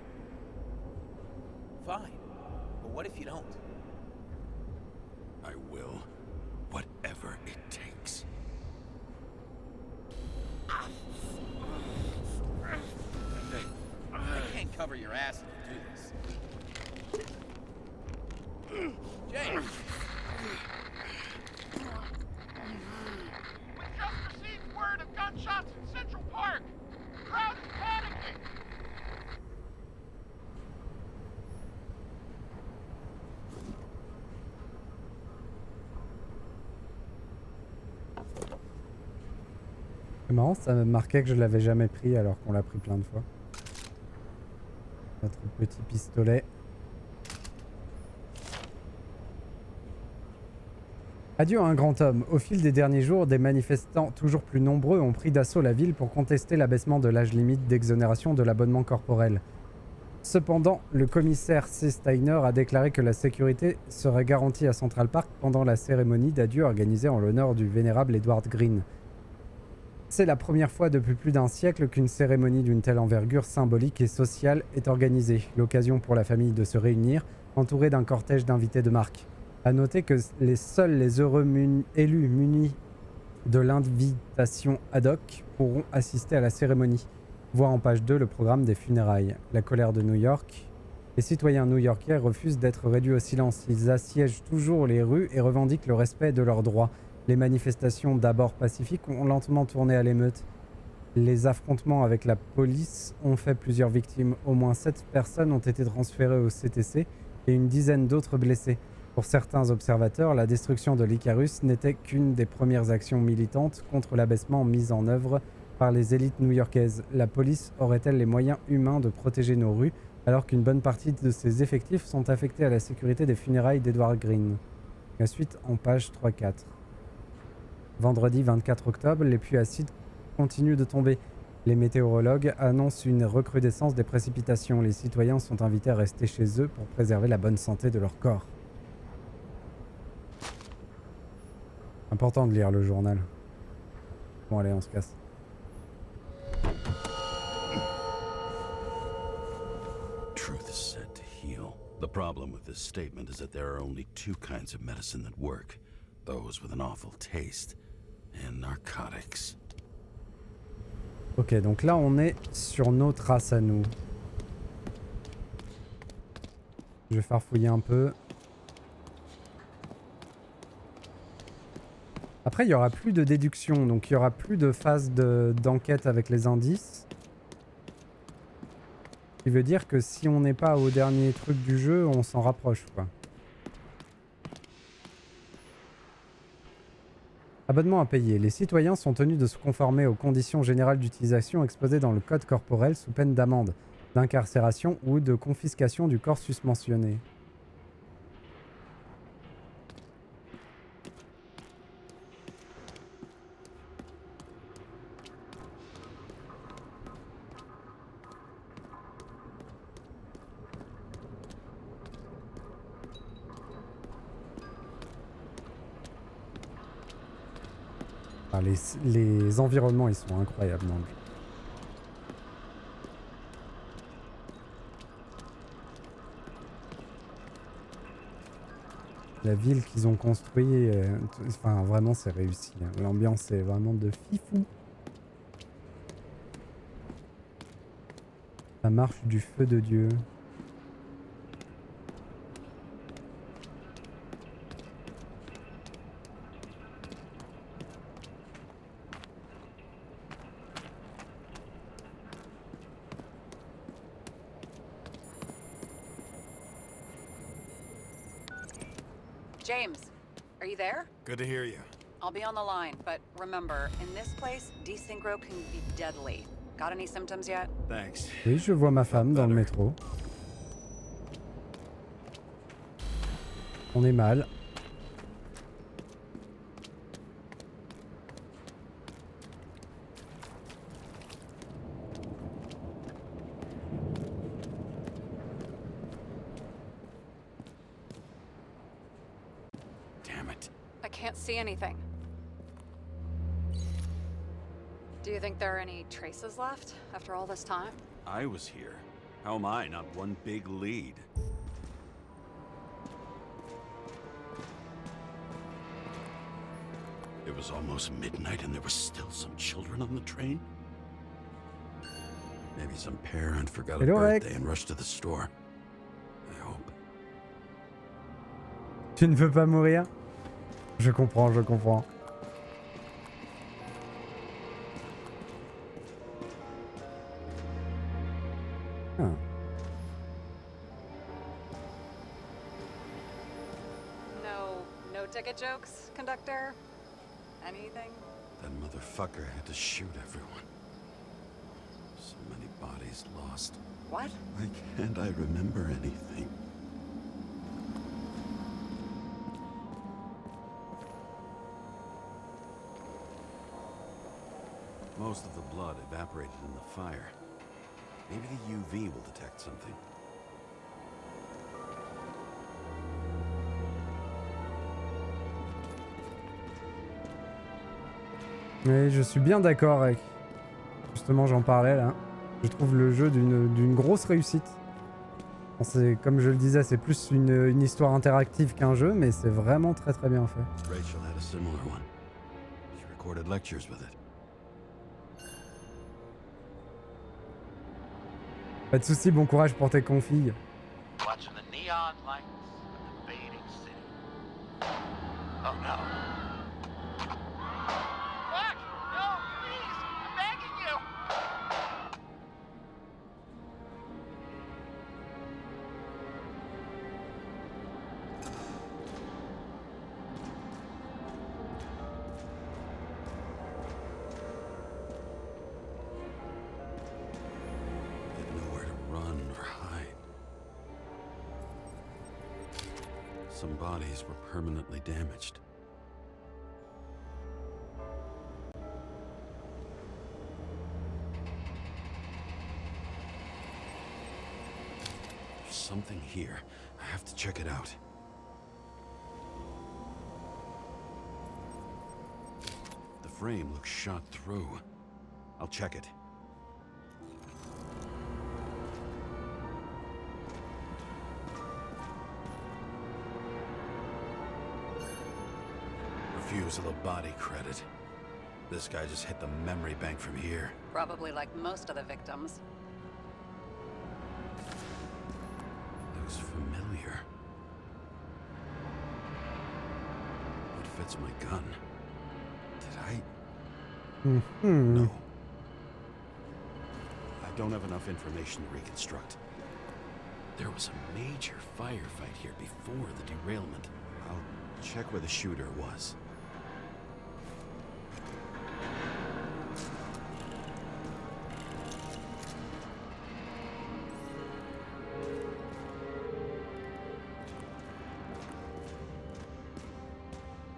Fine. But what if you don't? I will. Whatever it takes. I can't cover your ass if you do this. James! We just received word of gunshots in Central Park. The crowd is panicking. C'est marrant, ça me marquait que je l'avais jamais pris alors qu'on l'a pris plein de fois. Notre petit pistolet. Adieu à un grand homme. Au fil des derniers jours, des manifestants toujours plus nombreux ont pris d'assaut la ville pour contester l'abaissement de l'âge limite d'exonération de l'abonnement corporel. Cependant, le commissaire C. Steiner a déclaré que la sécurité serait garantie à Central Park pendant la cérémonie d'adieu organisée en l'honneur du vénérable Edward Green. C'est la première fois depuis plus d'un siècle qu'une cérémonie d'une telle envergure symbolique et sociale est organisée, l'occasion pour la famille de se réunir, entourée d'un cortège d'invités de marque. A noter que seuls les heureux élus munis de l'invitation ad hoc pourront assister à la cérémonie. Voir en page 2 le programme des funérailles. La colère de New York. Les citoyens new-yorkais refusent d'être réduits au silence. Ils assiègent toujours les rues et revendiquent le respect de leurs droits. Les manifestations, d'abord pacifiques, ont lentement tourné à l'émeute. Les affrontements avec la police ont fait plusieurs victimes. Au moins 7 personnes ont été transférées au CTC et une dizaine d'autres blessées. Pour certains observateurs, la destruction de l'Icarus n'était qu'une des premières actions militantes contre l'abaissement mis en œuvre par les élites new-yorkaises. La police aurait-elle les moyens humains de protéger nos rues alors qu'une bonne partie de ses effectifs sont affectés à la sécurité des funérailles d'Edward Green? La suite en page 3-4. Vendredi 24 octobre, les pluies acides continuent de tomber. Les météorologues annoncent une recrudescence des précipitations. Les citoyens sont invités à rester chez eux pour préserver la bonne santé de leur corps. Important de lire le journal. Bon allez, on se casse. Truth is said to heal. The problem with this statement is that there are only two kinds of medicine that work. Those with an awful taste and narcotics. Ok, donc là on est sur nos traces à nous. Je vais faire fouiller un peu. Après il y aura plus de déduction, donc il y aura plus de phase d'enquête avec les indices. Ce qui veut dire que si on n'est pas au dernier truc du jeu, on s'en rapproche quoi. Abonnement à payer. Les citoyens sont tenus de se conformer aux conditions générales d'utilisation exposées dans le code corporel sous peine d'amende, d'incarcération ou de confiscation du corps susmentionné. Ah, les environnements ils sont incroyables dans le jeu. La ville qu'ils ont construite, enfin vraiment c'est réussi. Hein. L'ambiance est vraiment de fifou. La marche du feu de Dieu. James, are you there? Good to hear you. I'll be on the line, but remember, in this place, desynchro can be deadly. Got any symptoms yet? Thanks. Oui, je vois ma femme dans le métro. On est mal. Damn it. I can't see anything. Do you think there are any traces left after all this time? I was here. How am I not one big lead? It was almost midnight and there were still some children on the train? Maybe some parent forgot a Hello, birthday Rex. and rushed to the store. I hope. Tu ne veux pas mourir? Je comprends, je comprends. Ah. No ticket jokes, conductor? Anything? That motherfucker had to shoot everyone. So many bodies lost. What? Why can't I remember anything? Most of the blood evaporated in the fire. Maybe the UV will detect something. Mais je suis bien d'accord avec. Justement, j'en parlais là. Je trouve le jeu d'une grosse réussite. Bon, comme je le disais, c'est plus une histoire interactive qu'un jeu, mais c'est vraiment très très bien fait. Rachel had a similar one. She recorded lectures with it. Pas de soucis, bon courage pour tes config. Watching the neon lights of the fading city. Oh no. Fuck! No, please! I'm begging you! They had nowhere to run or hide. Some bodies were permanently damaged. There's something here. I have to check it out. The frame looks shot through. I'll check it. Refusal of body credit. This guy just hit the memory bank from here. Probably like most of the victims. Looks familiar. It fits my gun. Did I? Mhm. No. I don't have enough information to reconstruct. There was a major firefight here before the derailment. I'll check where the shooter was.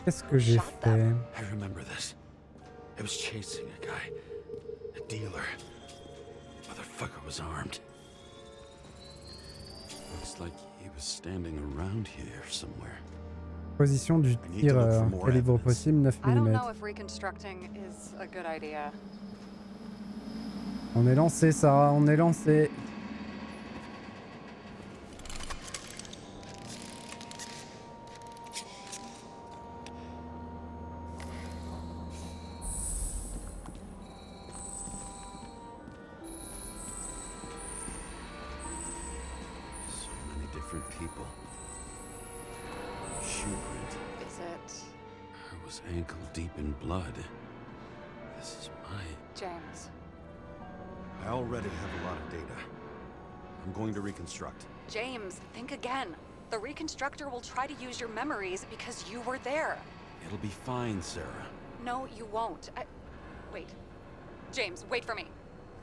Qu'est-ce que j'ai Shot fait? them. I remember this. I was chasing a guy. A dealer. Motherfucker was armed. Looks like he was standing around here somewhere. Position du tireur. Calibre possible 9 I don't mm. know if reconstructing is a good idea. On est lancé, Sarah, on est lancé. So many different people. Shoe print. Is it I was ankle deep in blood. This is my... James? I already have a lot of data. I'm going to reconstruct. James, think again. The reconstructor will try to use your memories because you were there. It'll be fine, Sarah. No, you won't. Wait. James, wait for me.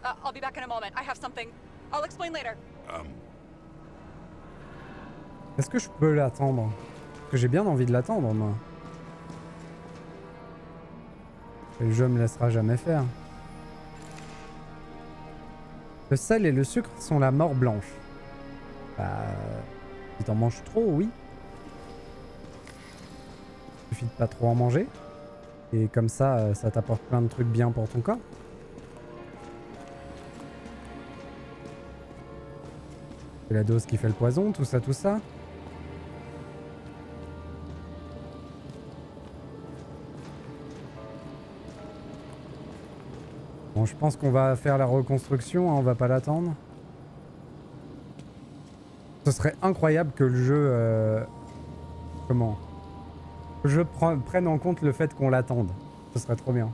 I'll be back in a moment. I have something. I'll explain later. Est-ce que je peux l'attendre? Parce que j'ai bien envie de l'attendre, moi. Et le jeu me laissera jamais faire. Le sel et le sucre sont la mort blanche. Bah... Si t'en manges trop, oui. Il suffit de pas trop en manger. Et comme ça, ça t'apporte plein de trucs bien pour ton corps. C'est la dose qui fait le poison, tout ça, tout ça. Bon, je pense qu'on va faire la reconstruction, hein, on va pas l'attendre. Ce serait incroyable que le jeu... Comment? Que le jeu prenne en compte le fait qu'on l'attende. Ce serait trop bien.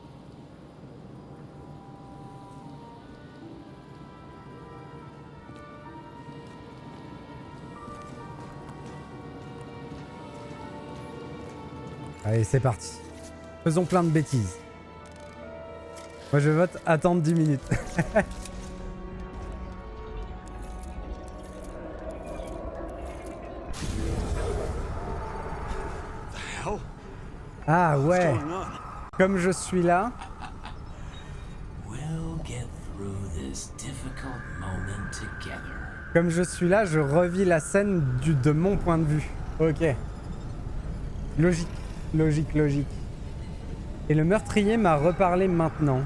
Allez, c'est parti. Faisons plein de bêtises. Moi, je vote attendre 10 minutes. Ah ouais. Comme je suis là. Comme je suis là, je revis la scène de mon point de vue. Ok. Logique, logique, logique. Et le meurtrier m'a reparlé maintenant.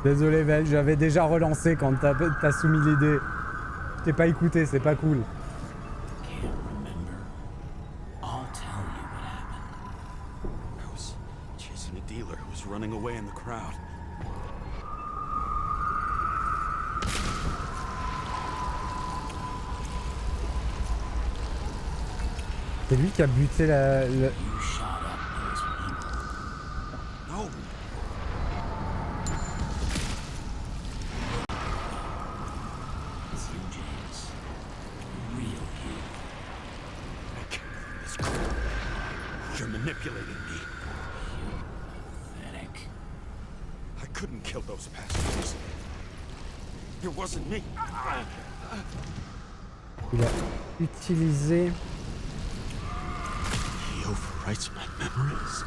Désolé Vel, j'avais déjà relancé quand t'as soumis l'idée. Je t'ai pas écouté, c'est pas cool. C'est lui qui a buté la... You're manipulating me. Pathetic. I couldn't kill those passengers. It wasn't me. Il a utilisé... He overwrites my memories.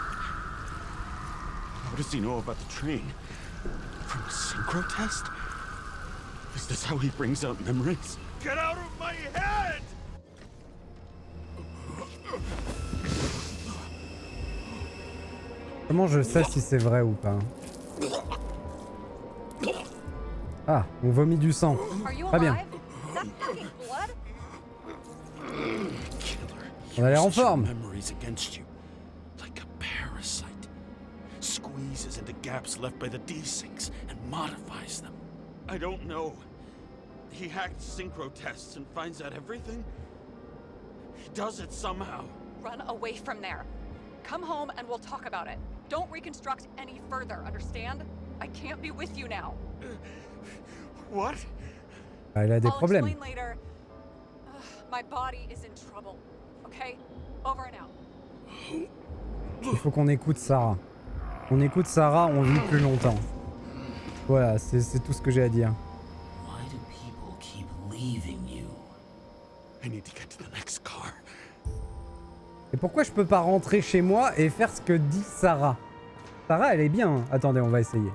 How does he know about the train? From a synchro test? Is this how he brings out memories? Get out of my head! Comment je sais si c'est vrai ou pas? Ah, on vomit du sang. Très bien. Killer, On a l'air en Uses your forme. memories against you, like a parasite. Squeezes into gaps left by the desyncs and modifies them. I don't know. He hacked synchro tests and finds out everything. He does it somehow. Run away from there. Come home and we'll talk about it. Don't reconstruct any further, understand? I can't be with you now. What? Ah, il a des I'll problèmes. explain later. My body is in trouble. Okay? Over and out. Il faut qu'on écoute Sarah. On écoute Sarah, on vit plus longtemps. Voilà, c'est tout ce que j'ai à dire. Why do people keep leaving you? I need to get to the next car. Et pourquoi je peux pas rentrer chez moi et faire ce que dit Sarah? Sarah, elle est bien. Hein. Attendez, on va essayer.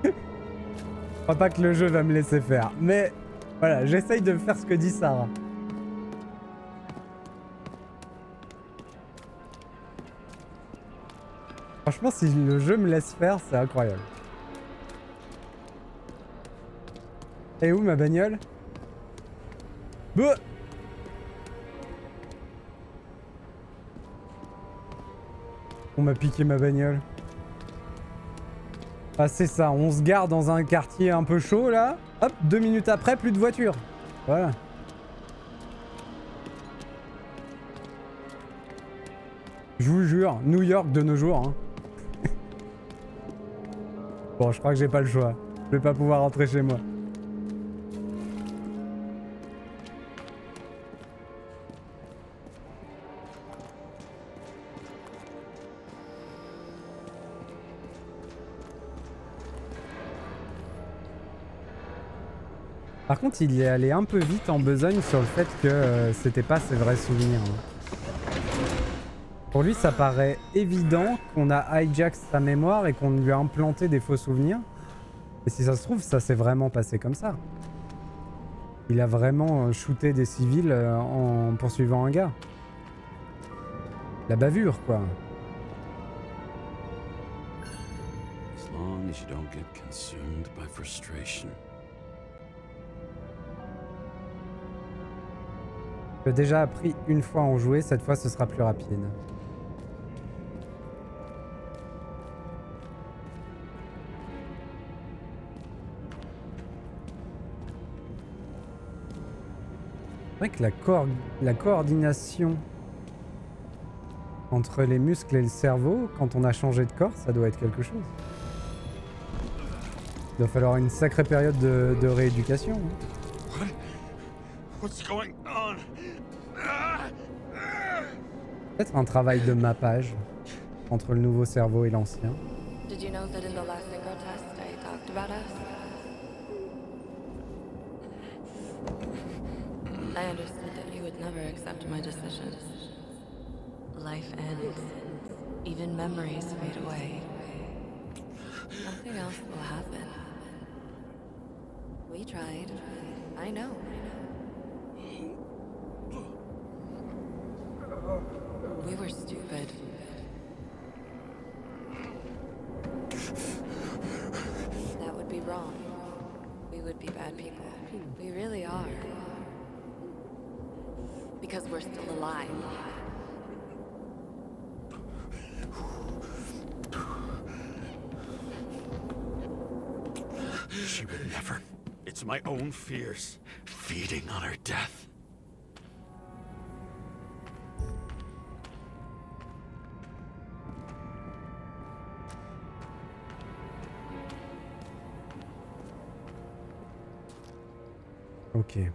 Je crois pas que le jeu va me laisser faire. Mais voilà, j'essaye de faire ce que dit Sarah. Franchement, si le jeu me laisse faire, c'est incroyable. Et où ma bagnole? Bah! On m'a piqué ma bagnole. Ah c'est ça, on se gare dans un quartier un peu chaud là. Hop, 2 minutes après, plus de voiture. Voilà. Je vous jure, New York de nos jours. Hein. Bon, je crois que j'ai pas le choix. Je vais pas pouvoir rentrer chez moi. Par contre, il est allé un peu vite en besogne sur le fait que c'était pas ses vrais souvenirs. Hein. Pour lui, ça paraît évident qu'on a hijack sa mémoire et qu'on lui a implanté des faux souvenirs. Et si ça se trouve, ça s'est vraiment passé comme ça. Il a vraiment shooté des civils en poursuivant un gars. La bavure, quoi. As long as you don't get consumed by frustration. J'ai déjà appris une fois à en jouer, cette fois ce sera plus rapide. C'est vrai que la coordination entre les muscles et le cerveau, quand on a changé de corps, ça doit être quelque chose. Il va falloir une sacrée période de rééducation. Hein. What's going on? Peut-être un travail de mappage entre le nouveau cerveau et l'ancien. Did you know that in the last synchro test I talked about us? I understood that you would never accept my decisions. Life ends. Even memories fade away. Nothing else will happen. We tried. I know. We were stupid. That would be wrong. We would be bad people. We really are. Because we're still alive. She would never. It's my own fears, feeding on her death. Ok.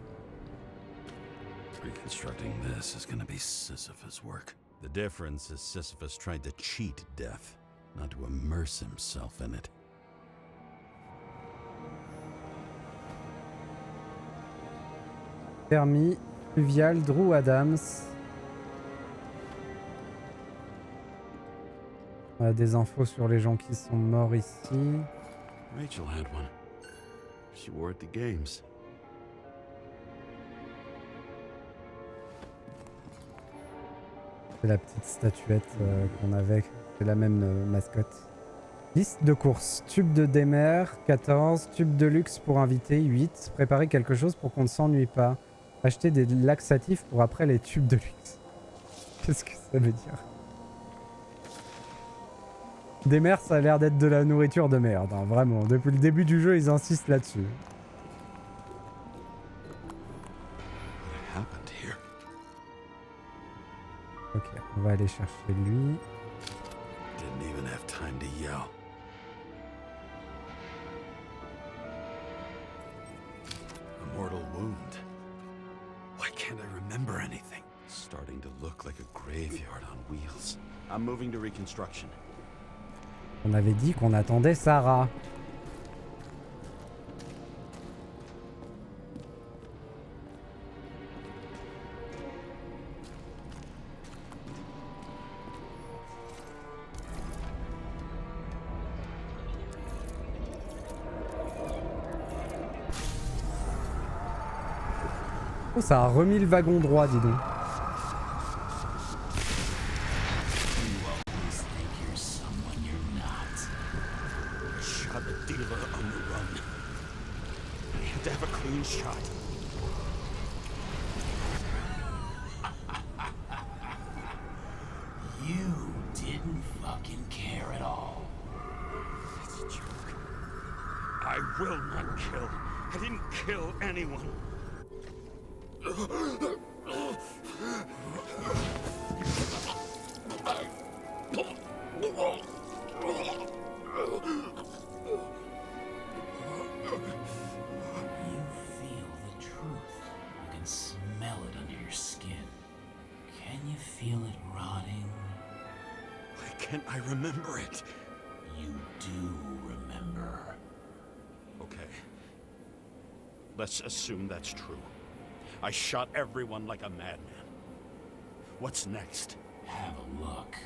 Reconstructing this is gonna be Sisyphus work. The difference is Sisyphus tried to cheat death, not to immerse himself in it. Permis, fluvial, Drew Adams. On a des infos sur les gens qui sont morts ici. Rachel had one. She wore it to games. C'est la petite statuette qu'on avait. C'est la même mascotte. Liste de courses. Tube de démer, 14. Tube de luxe pour inviter, 8. Préparer quelque chose pour qu'on ne s'ennuie pas. Acheter des laxatifs pour après les tubes de luxe. Qu'est-ce que ça veut dire? Démer, ça a l'air d'être de la nourriture de merde, hein, vraiment. Depuis le début du jeu, ils insistent là-dessus. What happened here? Ok, on va aller chercher lui. Didn't even have time to yell. A mortal wound. Why can't I remember anything? It's starting to look like a graveyard on wheels. I'm moving to reconstruction. On avait dit qu'on attendait Sarah. Oh, ça a remis le wagon droit, dis donc. Shot. You didn't fucking care at all. That's a joke. I will not kill. I didn't kill anyone. I remember it. You do remember. Okay. Let's assume that's true. I shot everyone like a madman. What's next? Have a look.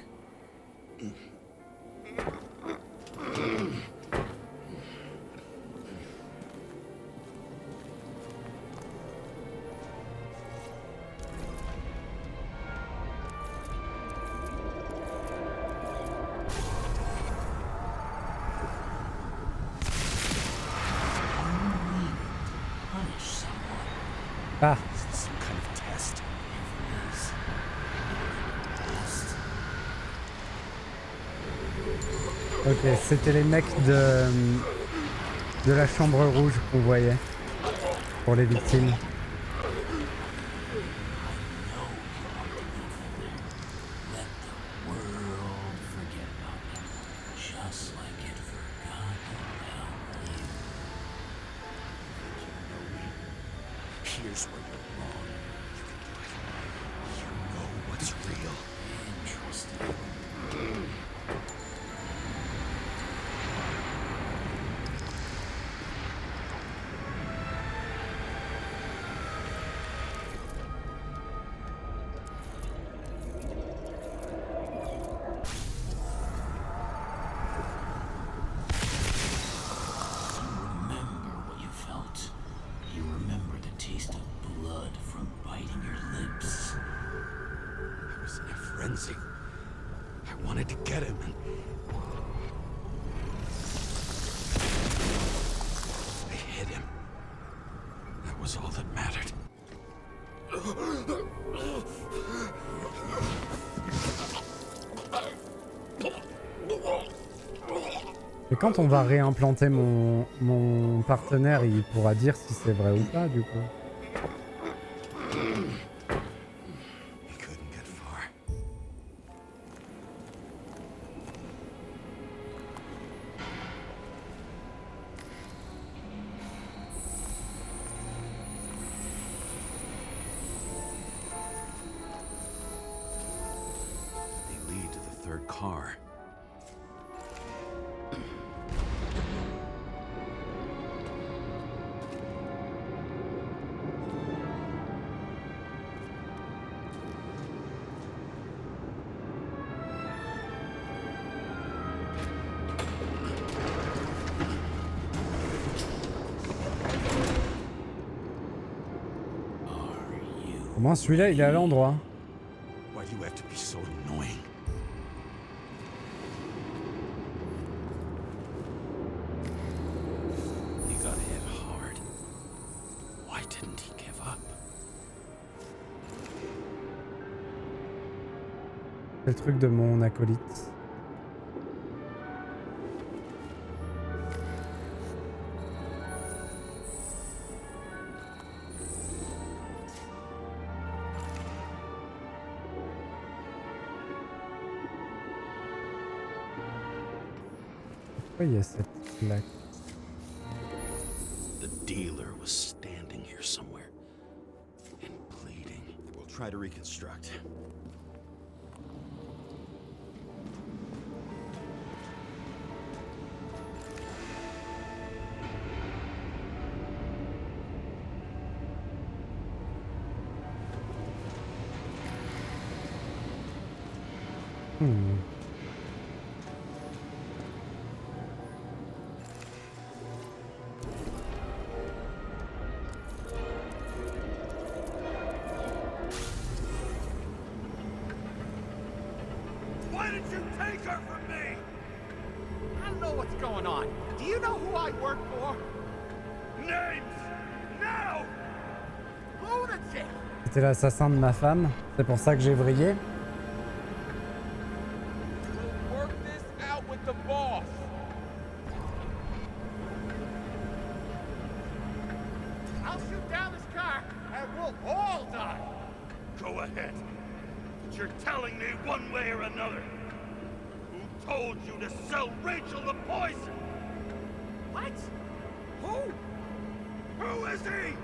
Ah. Some kind of test. Ok, c'était les mecs de la chambre rouge qu'on voyait pour les victimes. Here's where you're wrong. You can do it. You know what's real. Interesting. I wanted to get him and... I hit him. That was all that mattered. Et quand on va réimplanter mon partenaire, il pourra dire si c'est vrai ou pas, du coup. Au moins celui-là, il est à l'endroit. Why do you have to be so annoying? C'est le truc de mon acolyte. Pourquoi il y a cette plaque? The dealer was standing here somewhere and bleeding. We'll try to reconstruct. Why did you take her from me? I don't know what's going on. Do you know who I work for? Names! Now! Lunatic! C'était l'assassin de ma femme. C'est pour ça que j'ai vrillé. We'll work this out with the boss. I'll shoot down this car and we'll all die. Go ahead. But you're telling me one way or another. Who told you to sell Rachel the poison? What? Who? Who is he?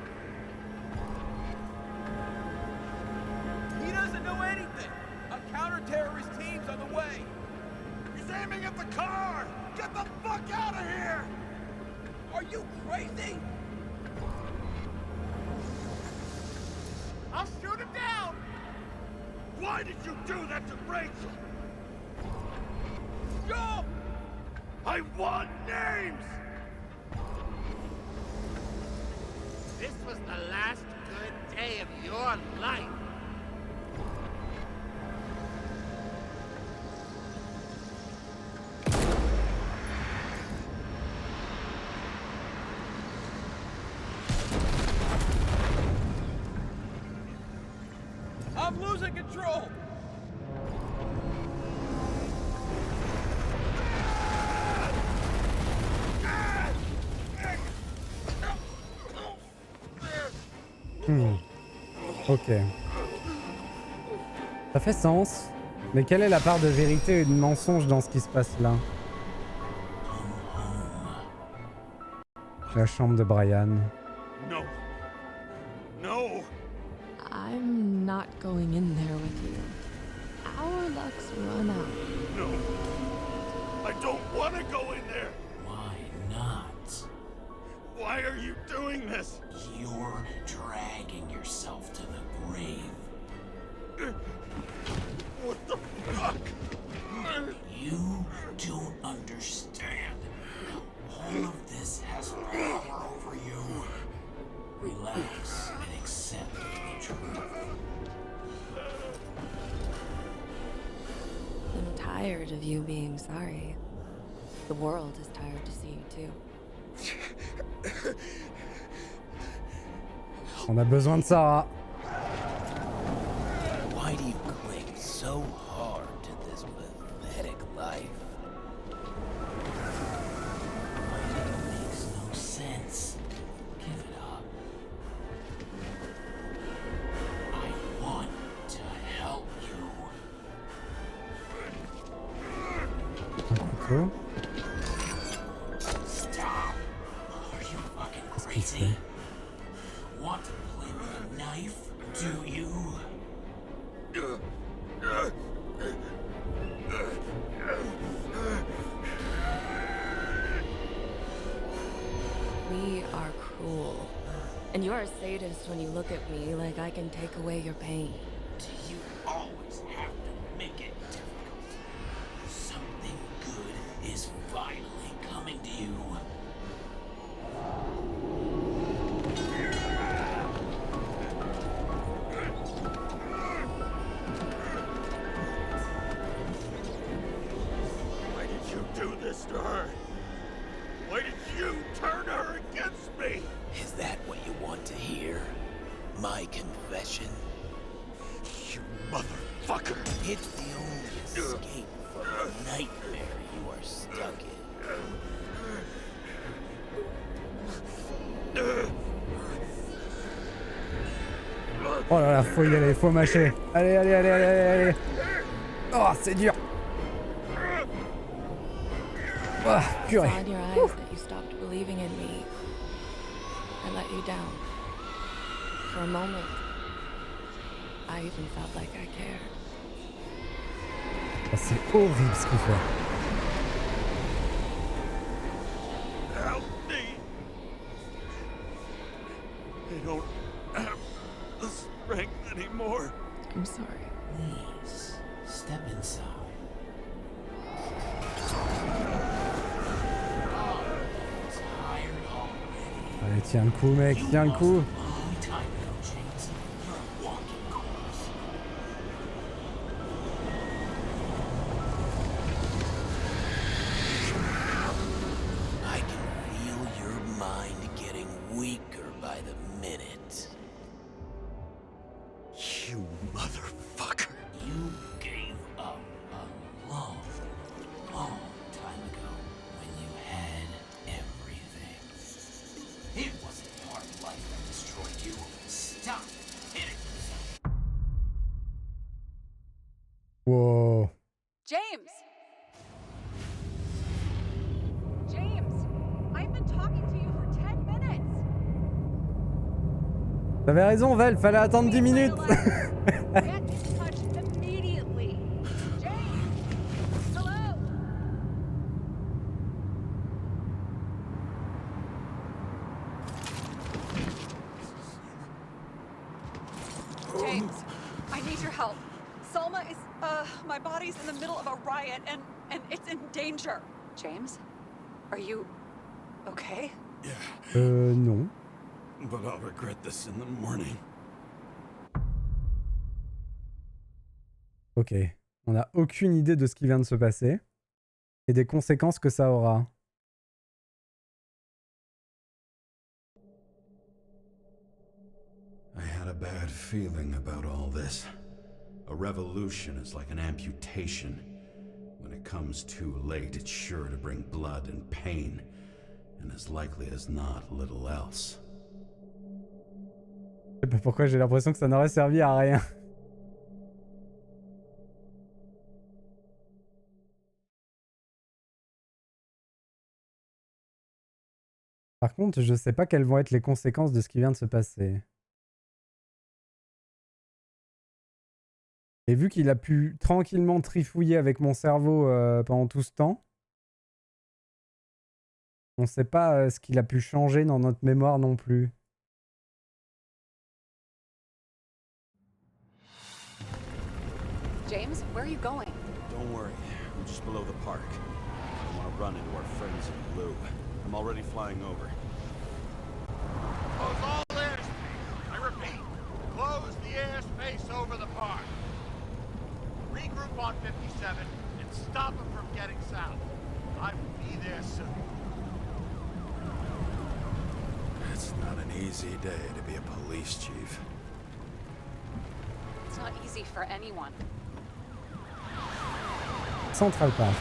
He doesn't know anything. A counter-terrorist team's on the way. He's aiming at the car! Get the fuck out of here! Are you crazy? I'll shoot him down! Why did you do that to Rachel? Stop! I want names! This was the last good day of your life. I'm losing control. Ok. Ça fait sens. Mais quelle est la part de vérité et de mensonge dans ce qui se passe là? La chambre de Brian. No. No. I'm not going in there with you. Our luck's run out. No. I don't want to go in there. Why not? Why are you doing this? You're dragging yourself to the grave. What the fuck? You don't understand. All of this has power over you. Relax and accept the truth. I'm tired of you being sorry. The world is tired to see you too. On a besoin de Sarah. Why do you cling so hard to this pathetic life? It makes no sense. Give it up. I want to help you. Couteau. Stop. Are you fucking crazy? Want to play with a knife? Do you? We are cruel. And you're a sadist when you look at me like I can take away your pain. Do you always have to make it difficult? Something good is finally coming to you. Why did you do this to her? Why did you turn her against me? Is that what you want to hear? My confession? You motherfucker. fucker! It's the only escape from the nightmare you are stuck in. Oh là là, faut y aller, faut mâcher. Allez, allez, allez, allez, allez, allez. Oh, c'est dur. Oh, purée. Saw in your eyes that you stopped believing in me. I let you down. For a moment, I even felt like I cared. Oh, c'est horrible ce qu'il fait. Help me! I don't have the strength anymore. I'm sorry. Please, step inside. Tired already. Allez, tiens le coup, mec, tiens le coup. Long time ago, James. You're a walking corpse. I can feel your mind getting weaker by the minute. You motherfucker. You gave up a long, long time ago when you had everything. It wasn't hard life that destroyed you. Stop hitting yourself. Wow. James! James! I've been talking to you for 10 minutes! T'avais raison, Val, fallait attendre 10 minutes. Get in touch immediately! James! Hello? James, I need your help. Salma is, my body's in the middle of a riot and it's in danger. James, are you okay? Non. But I'll regret this in the morning. Ok. On n'a aucune idée de ce qui vient de se passer et des conséquences que ça aura. I had a bad feeling about all this. A revolution is like an amputation. When it comes too late, it's sure to bring blood and pain, and as likely as not, little else. Je sais pas pourquoi j'ai l'impression que ça n'aurait servi à rien. Par contre, je sais pas quelles vont être les conséquences de ce qui vient de se passer. Et vu qu'il a pu tranquillement trifouiller avec mon cerveau pendant tout ce temps, on sait pas ce qu'il a pu changer dans notre mémoire non plus. James, where are you going? Don't worry, I'm just below the park. I want to run into our friends in blue. I'm already flying over. Close all airspace. I repeat, close the airspace over the park. Regroup on 57 and stop them from getting south. I will be there soon. It's not an easy day to be a police chief. It's not easy for anyone. Central Park.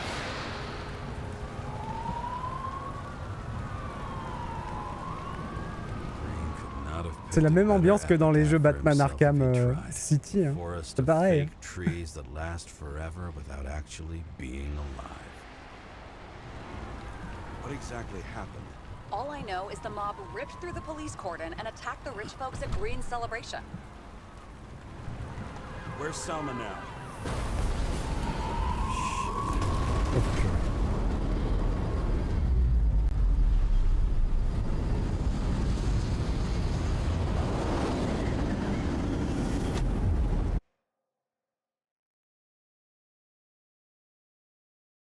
C'est la même ambiance que dans les jeux Batman Arkham City. Hein. C'est pareil. Trees that last forever without actually being alive. What exactly happened? All I know is the mob ripped through the police cordon and attacked the rich folks at Green's celebration. Where's Selma now?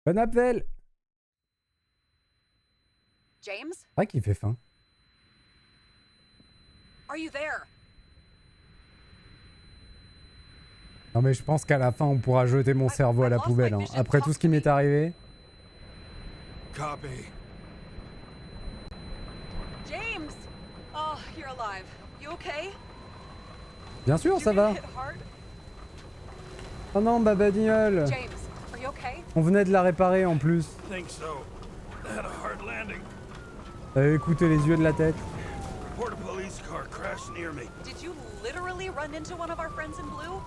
Bon appel. James? C'est vrai qu'il fait faim. Are you there? Non mais je pense qu'à la fin on pourra jeter mon cerveau à la poubelle. Hein. Après tout ce qui m'est arrivé. Copy. James! Oh, you're alive. You okay? Bien sûr, ça va. Oh non, ma bagnole. James, are you okay? On venait de la réparer en plus. Think so. I had a hard landing. Écoutez les yeux de la tête. Report a police car crashed near me. Did you literally run into one of our friends in blue?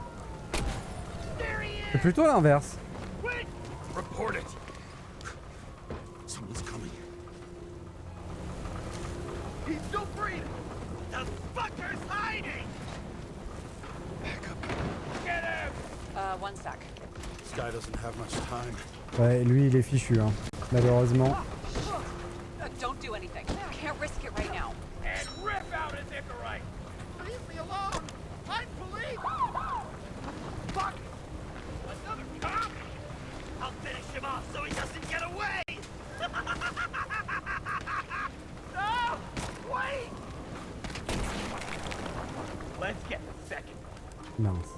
C'est plutôt l'inverse. Wait! Report it. Someone's coming. He's still breathing. The fucker's hiding. Back up. Get him. One sec. This guy doesn't have much time. Ouais, lui il est fichu, hein. Malheureusement. Don't do anything. Can't risk it right now. And rip out his Icarite. Leave me alone. I'm police. Fuck. Another cop. I'll finish him off so he doesn't get away. No! Wait. Let's get the second. Mince.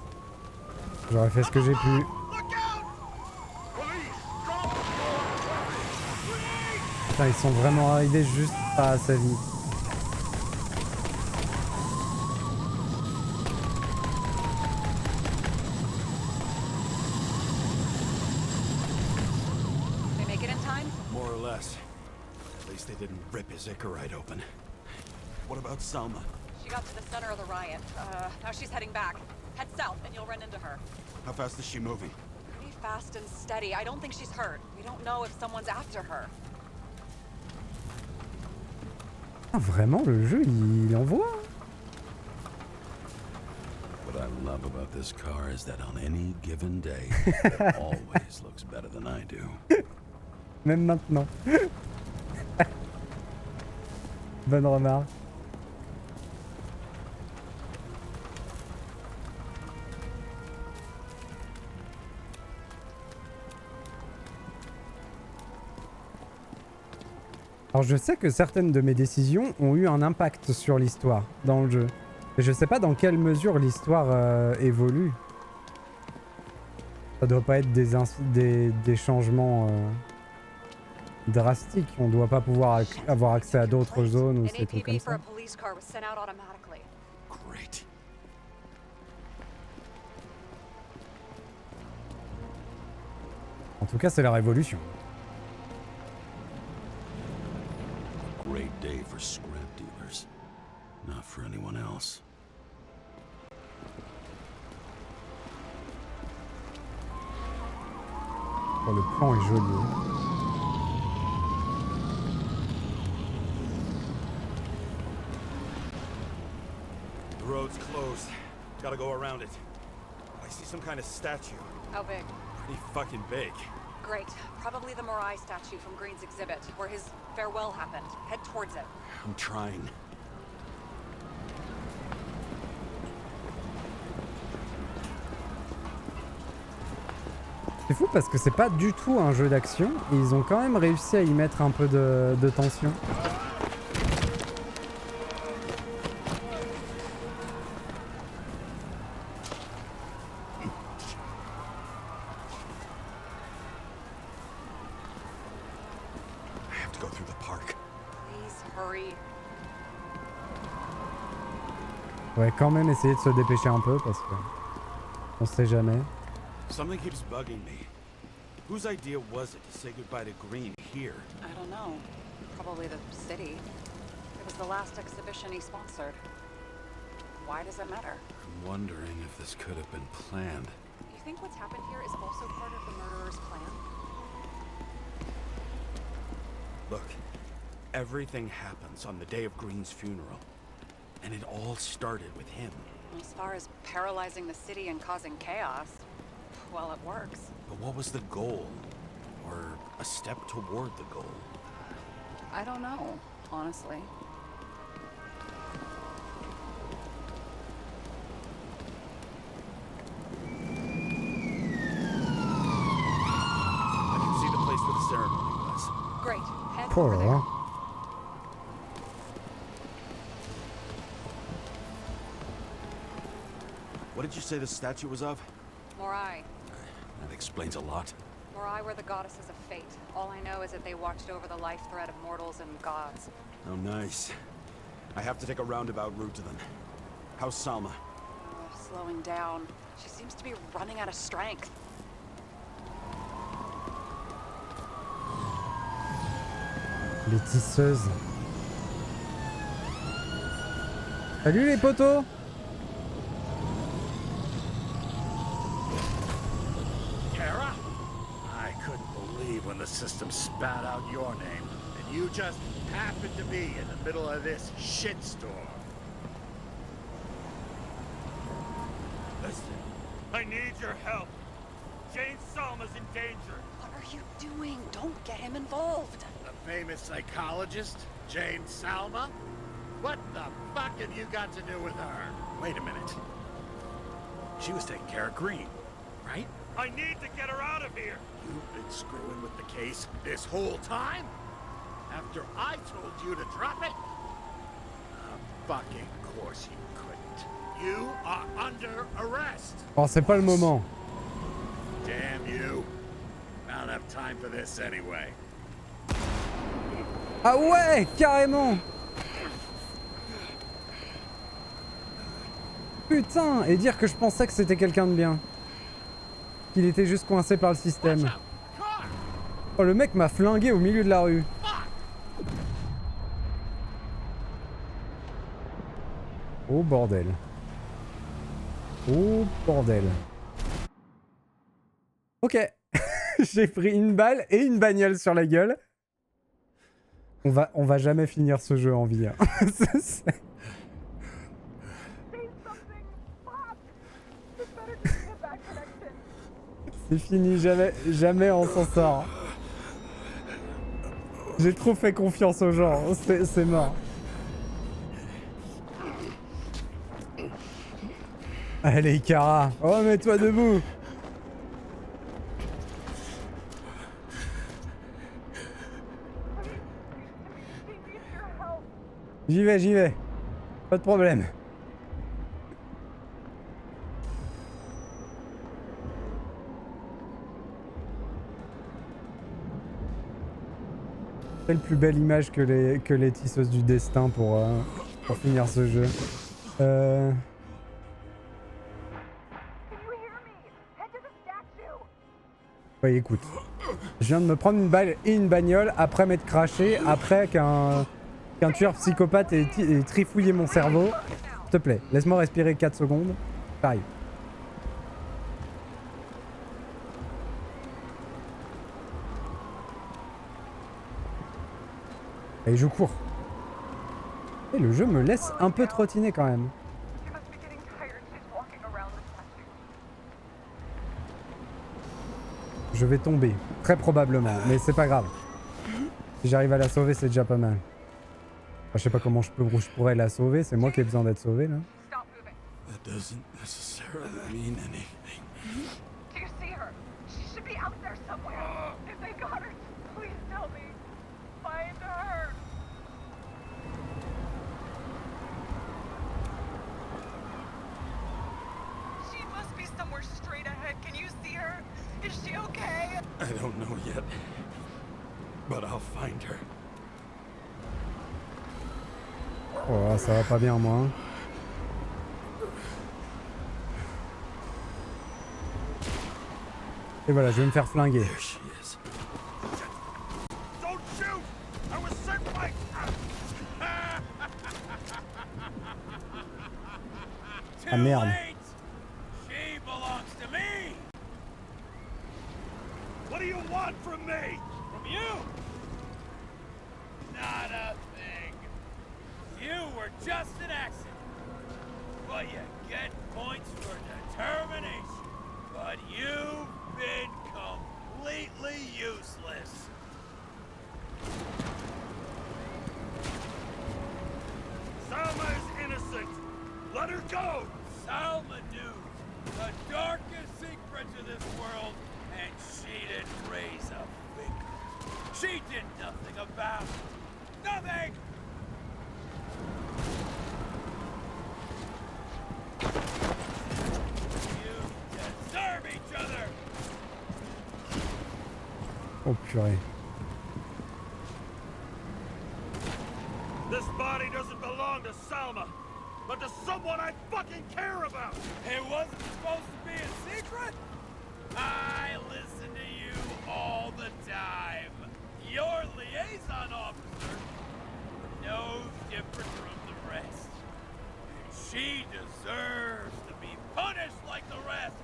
J'aurais fait ce que j'ai pu. Look out! Police, drop the door. Putain, ils sont vraiment arrivés juste à sa vie. They make it in time? More or less. At least they didn't rip his Icarite open. What about Selma? She got to the center of the riot. Now she's heading back. Head south and you'll run into her. How fast is she moving? Pretty fast and steady. I don't think she's hurt. We don't know if someone's after her. Ah, vraiment, le jeu, il envoie. What I love about this car is that on any given day, it always looks better than I do. Même maintenant. Bonne remarque. Alors je sais que certaines de mes décisions ont eu un impact sur l'histoire dans le jeu. Mais je sais pas dans quelle mesure l'histoire évolue. Ça doit pas être des changements drastiques. On doit pas pouvoir avoir accès à d'autres zones ou ces trucs comme ça. Great. En tout cas, c'est la révolution. Great day for scrap dealers. Not for anyone else. Oh, le plan est joli. The road's closed. Gotta go around it. I see some kind of statue. How big? Pretty fucking big. Great. Probably the Morai statue from Green's exhibit, where his farewell happened. Head towards it. I'm trying. C'est fou parce que c'est pas du tout un jeu d'action et ils ont quand même réussi à y mettre un peu de tension. Ouais, quand même essayer de se dépêcher un peu parce que on sait jamais. Something keeps bugging me. Whose idea was it to say goodbye to Green here? I don't know. Probably the city. It was the last exhibition he sponsored. Why does it matter? I'm wondering if this could have been planned. You think what's happened here is also part of the murderer's plan? Look, everything happens on the day of Green's funeral. And it all started with him. As far as paralyzing the city and causing chaos, well, it works. But what was the goal? Or a step toward the goal? I don't know, honestly. I can see the place where the ceremony was. Great. Head Poor over there. What did you say the statue was of? Morai. That explains a lot. Morai were the goddesses of fate. All I know is that they watched over the life thread of mortals and gods. Oh, nice. I have to take a roundabout route to them. How's Salma? Slowing down. She seems to be running out of strength. Les tisseuses. Salut les potos! Kara? I couldn't believe when the system spat out your name, and you just happened to be in the middle of this shitstorm. Listen, I need your help. Jane Salma's in danger. What are you doing? Don't get him involved. The famous psychologist, Jane Salma? What the fuck have you got to do with her? Wait a minute. She was taking care of Green, right? I need to get her out of here. You've been screwing with the case this whole time? After I told you to drop it? Fucking course you couldn't. You are under arrest. Oh, c'est pas le moment. Damn you. I don't have time for this anyway. Ah ouais, carrément. Putain, et dire que je pensais que c'était quelqu'un de bien. Qu'il était juste coincé par le système. Oh, le mec m'a flingué au milieu de la rue. Oh bordel. Oh bordel. Ok. J'ai pris une balle et une bagnole sur la gueule. On va jamais finir ce jeu en vie. Hein. C'est fini, jamais on s'en sort. J'ai trop fait confiance aux gens, c'est mort. Allez, Kara. Oh, mets-toi debout. J'y vais. Pas de problème. Quelle plus belle image que les tisseuses du destin pour finir ce jeu. Ouais, écoute. Je viens de me prendre une balle et une bagnole après m'être craché, après qu'un tueur psychopathe ait trifouillé mon cerveau. S'il te plaît, laisse-moi respirer 4 secondes. Pareil. Et je cours. Et le jeu me laisse un peu trottiner quand même. Je vais tomber, très probablement, mais c'est pas grave. Si j'arrive à la sauver, c'est déjà pas mal. Enfin, je sais pas comment je pourrais la sauver, c'est moi qui ai besoin d'être sauvé là. That doesn't necessarily mean anything. Do you see her? She should be out there somewhere. If they got her, please tell me. Find her. She must be somewhere straight ahead. Can you see her? Is she okay? I don't know yet, but I'll find her. Oh, ça va pas bien moi. Hein. Et voilà, je vais me faire flinguer. There she is. Don't shoot! I was sent by... Ah merde. She belongs to me! What do you want from me? From you? Not a thing. You were just an accident. But you get points for determination. But you've been completely useless. Salma is innocent. Let her go. Salma knew the darkest secrets of this world, and she didn't raise a finger. She did nothing about it. Nothing! You deserve each other! Oh purée. This body doesn't belong to Salma. but to someone I fucking care about! It wasn't supposed to be a secret? I listen to you all the time. Your liaison officer, no different from the rest. And she deserves to be punished like the rest.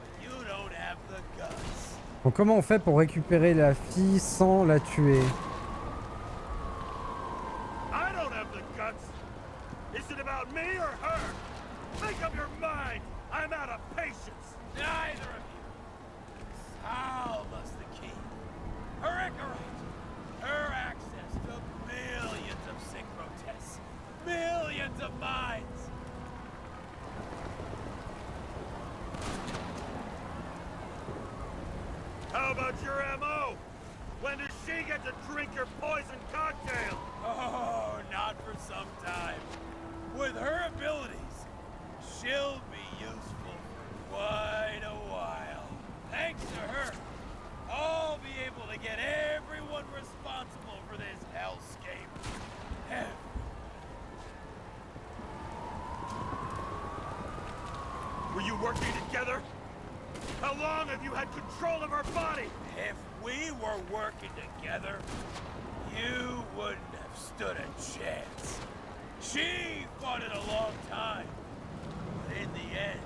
But you don't have the guts. Bon, comment on fait pour récupérer la fille sans la tuer? I don't have the guts. Is it about me or her? Make up your mind. I'm out of patience. Neither of you. Salva's the key. Her Icarite. Her access to millions of synchro tests. Millions of minds. How about your M.O.? When does she get to drink your poison cocktail? Oh, not for some time. With her abilities, she'll be useful for quite a while. Thanks to her, I'll be able to get everyone responsible for this hellscape. Were you working together? How long have you had control of her body? If we were working together, you wouldn't have stood a chance. She fought it a long time, but in the end,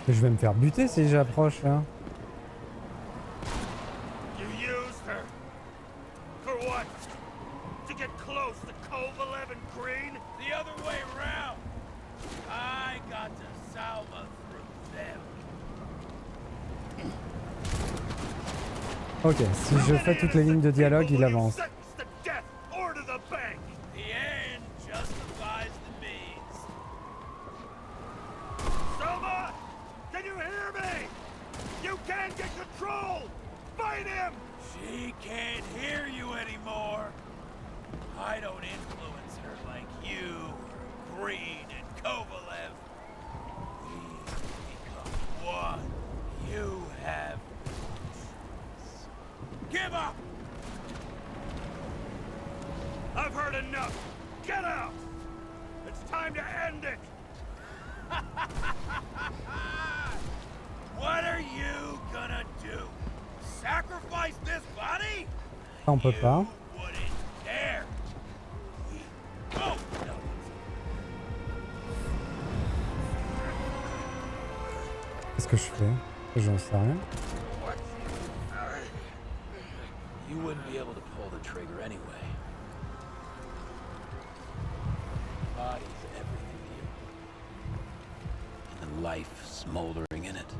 Je vais me faire buter si j'approche là. You used her. For what? To get close to Cove 11 Green? the other way around. I got to Salva through them. Ok, si je fais toutes les lignes de dialogue, il avance. Sentenced to death or to the bank. The end justifies the means. Selma! Can you hear me? You can get control! Fight him! She can't hear you anymore. I don't influence her like you or Green and Kovalev. We become one. You have choice. Give up! I've heard enough! Get out! It's time to end it! What are you gonna do? Sacrifice this body? Ça, on peut pas. You wouldn't dare. We both know it. Qu'est-ce que je fais? J'en sais rien. You wouldn't be able to pull the trigger anyway. Body's everything to you. And life smoldering in it.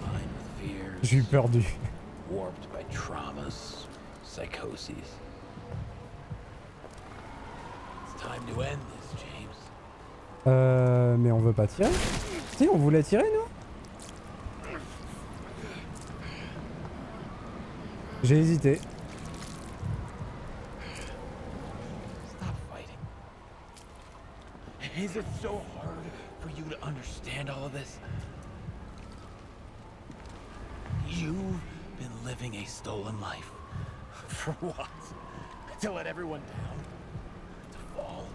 Lined with fears. J'ai eu peur du. Warped by traumas, psychoses. It's time to end this, James. Mais on veut pas tirer? Si, on voulait tirer, nous? J'ai hésité. Stop fighting. Is it so hard for you to understand all of this? You've been living a stolen life. For what? To let everyone down? To fall?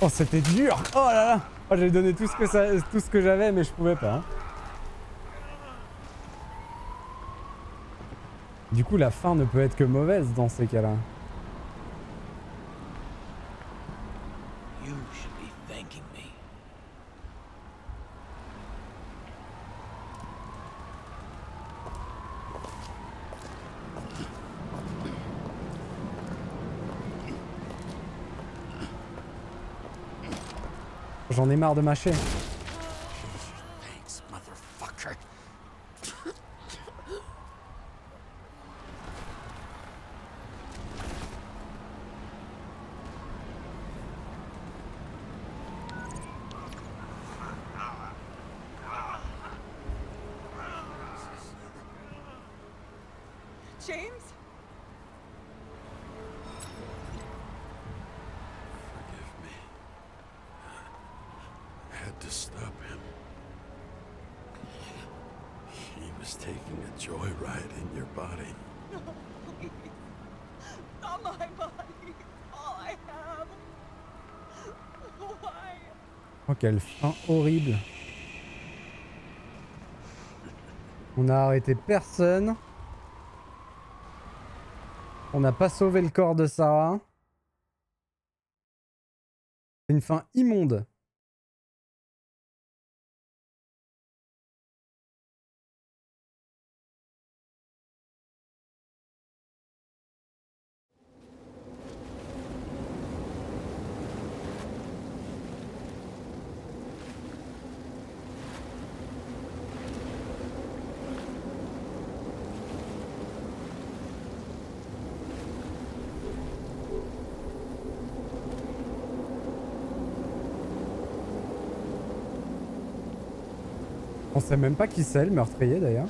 Oh, c'était dur! Oh là là! Oh, j'ai donné tout ce que j'avais, mais je pouvais pas. Hein. Du coup, la fin ne peut être que mauvaise dans ces cas-là. You should be thanking me. J'en ai marre de mâcher. Thanks, motherfucker. James? Forgive me. I had to stop him. He was taking a joyride in your body. not my body. It's all I have. Why? Oh, quelle fin horrible. On a arrêté personne. On n'a pas sauvé le corps de Sarah. C'est une fin immonde. On sait même pas qui c'est le meurtrier d'ailleurs.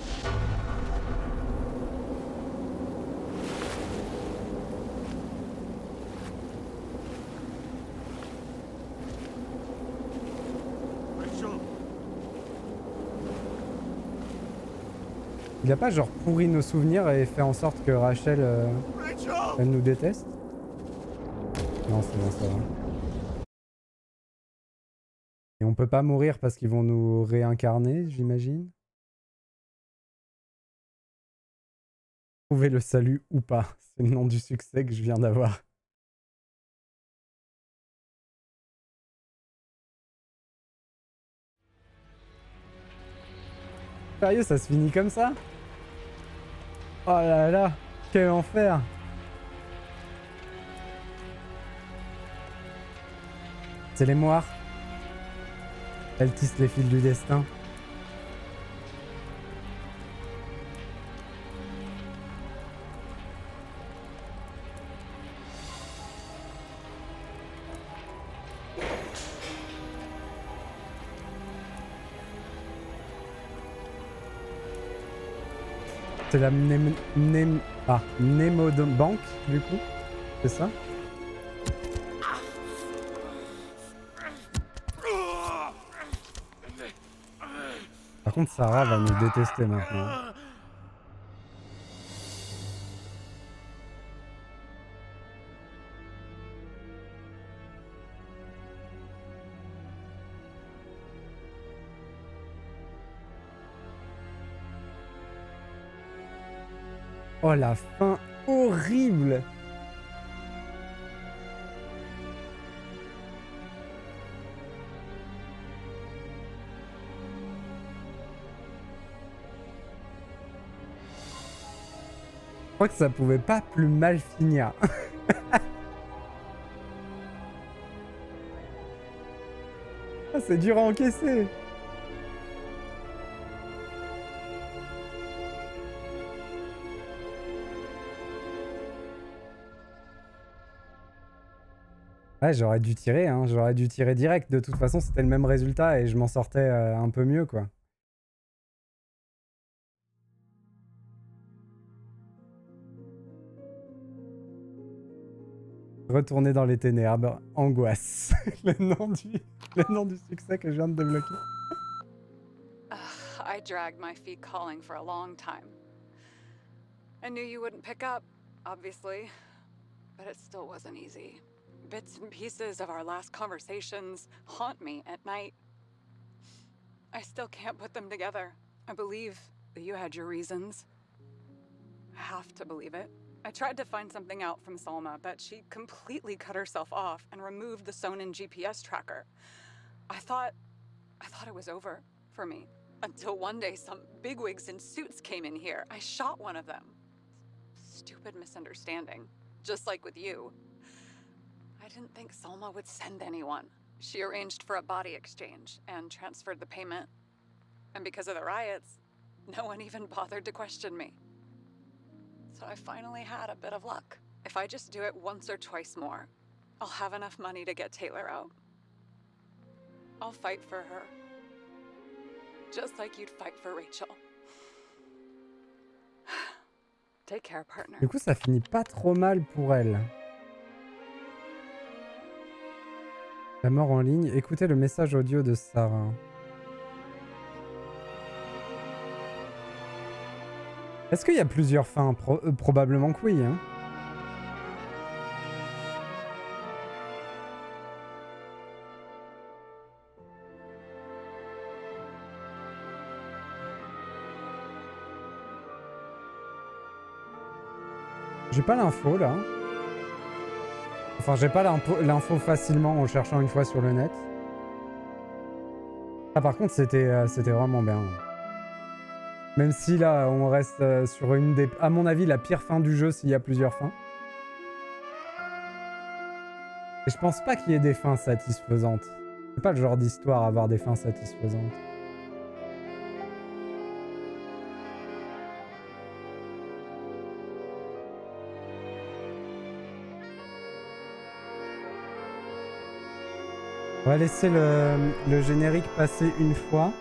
Il a pas genre pourri nos souvenirs et fait en sorte que Rachel elle nous déteste? Non, c'est bon, ça va. Et on peut pas mourir parce qu'ils vont nous réincarner, j'imagine. Trouver le salut ou pas, c'est le nom du succès que je viens d'avoir. Sérieux, ça se finit comme ça? Oh là là, quel enfer! C'est les moires. Elles tissent les fils du destin. C'est la Nemo Bank, du coup. C'est ça? Par contre, Sarah va nous détester maintenant. Oh, la fin horrible! Je crois que ça pouvait pas plus mal finir. Ah, c'est dur à encaisser. Ouais, j'aurais dû tirer, hein. J'aurais dû tirer direct. De toute façon, c'était le même résultat et je m'en sortais un peu mieux, quoi. Retourner dans les ténèbres, angoisse. le nom du succès que je viens de débloquer. I dragged my feet calling for a long time. I knew you wouldn't pick up, obviously, but it still wasn't easy. Bits and pieces of our last conversations haunt me at night. I still can't put them together. I believe that you had your reasons. I have to believe it. I tried to find something out from Salma, but she completely cut herself off and removed the Sonin GPS tracker. I thought it was over for me. Until one day some bigwigs in suits came in here. I shot one of them. Stupid misunderstanding. Just like with you. I didn't think Salma would send anyone. She arranged for a body exchange and transferred the payment. And because of the riots, no one even bothered to question me. So I finally had a bit of luck. If I just do it once or twice more, I'll have enough money to get Taylor out. I'll fight for her. Just like you'd fight for Rachel. Take care, partner. Du coup, ça finit pas trop mal pour elle. La mort en ligne. Écoutez le message audio de Sarah. Est-ce qu'il y a plusieurs fins? Probablement que oui. Hein. J'ai pas l'info là. Enfin, j'ai pas l'info facilement en cherchant une fois sur le net. Ah, par contre, c'était vraiment bien. Même si là, on reste sur une des... À mon avis, la pire fin du jeu s'il y a plusieurs fins. Et je pense pas qu'il y ait des fins satisfaisantes. C'est pas le genre d'histoire à avoir des fins satisfaisantes. On va laisser le générique passer une fois.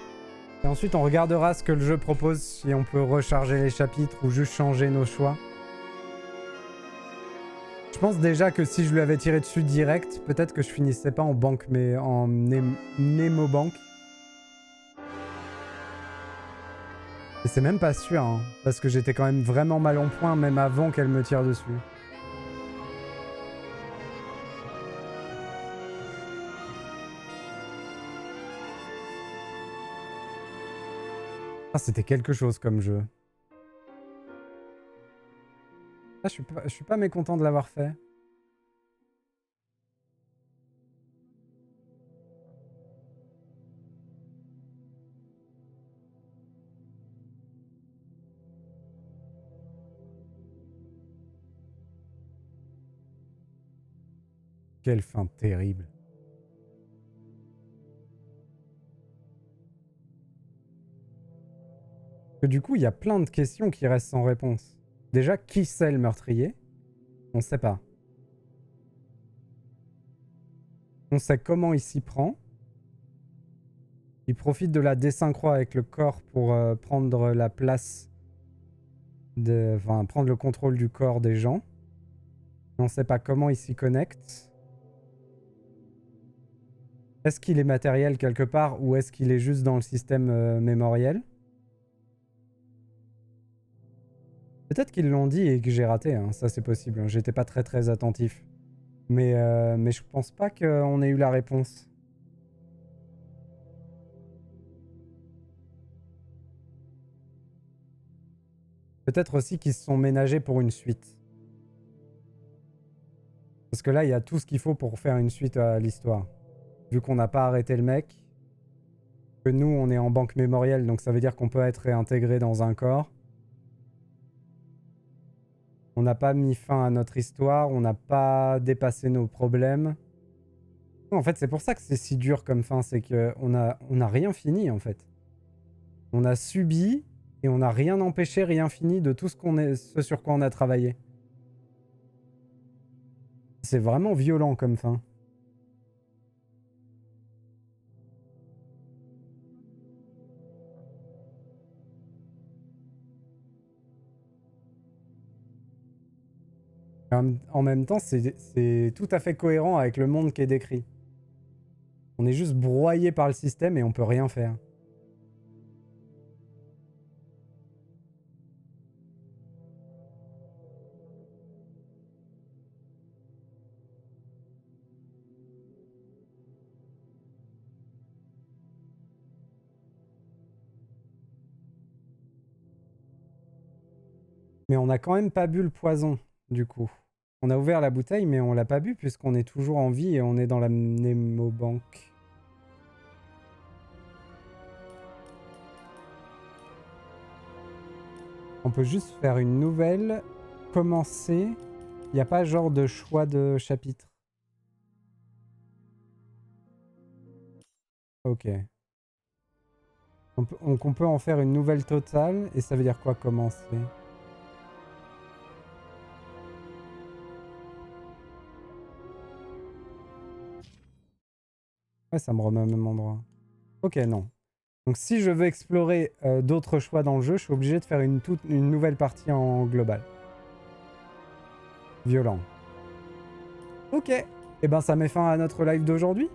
Et ensuite, on regardera ce que le jeu propose, si on peut recharger les chapitres ou juste changer nos choix. Je pense déjà que si je lui avais tiré dessus direct, peut-être que je finissais pas en banque, mais en Nemo-banque. Et c'est même pas sûr, hein, parce que j'étais quand même vraiment mal en point, même avant qu'elle me tire dessus. Ah, c'était quelque chose comme jeu. Ah, je suis pas mécontent de l'avoir fait. Quelle fin terrible. Du coup, il y a plein de questions qui restent sans réponse. Déjà, qui c'est le meurtrier? On sait pas. On sait comment il s'y prend. Il profite de la désynchro avec le corps pour prendre la place enfin, prendre le contrôle du corps des gens. On sait pas comment il s'y connecte. Est-ce qu'il est matériel quelque part ou est-ce qu'il est juste dans le système mémoriel? Peut-être qu'ils l'ont dit et que j'ai raté, hein. Ça c'est possible, hein. J'étais pas très attentif. Mais je pense pas qu'on ait eu la réponse. Peut-être aussi qu'ils se sont ménagés pour une suite. Parce que là, il y a tout ce qu'il faut pour faire une suite à l'histoire. Vu qu'on n'a pas arrêté le mec, que nous, on est en banque mémorielle, donc ça veut dire qu'on peut être réintégré dans un corps. On n'a pas mis fin à notre histoire, on n'a pas dépassé nos problèmes. En fait, c'est pour ça que c'est si dur comme fin, c'est qu'on a rien fini, en fait. On a subi et on n'a rien empêché, rien fini de tout ce sur quoi on a travaillé. C'est vraiment violent comme fin. En même temps, c'est tout à fait cohérent avec le monde qui est décrit. On est juste broyé par le système et on peut rien faire. Mais on n'a quand même pas bu le poison, du coup. On a ouvert la bouteille, mais on l'a pas bu puisqu'on est toujours en vie et on est dans la mnémobanque. On peut juste faire une nouvelle, commencer. Il n'y a pas genre de choix de chapitre. Ok. On peut en faire une nouvelle totale et ça veut dire quoi commencer? Ouais, ça me remet au même endroit. Ok, non. Donc si je veux explorer d'autres choix dans le jeu, je suis obligé de faire une nouvelle partie en global. Violent. Ok. Et ben ça met fin à notre live d'aujourd'hui.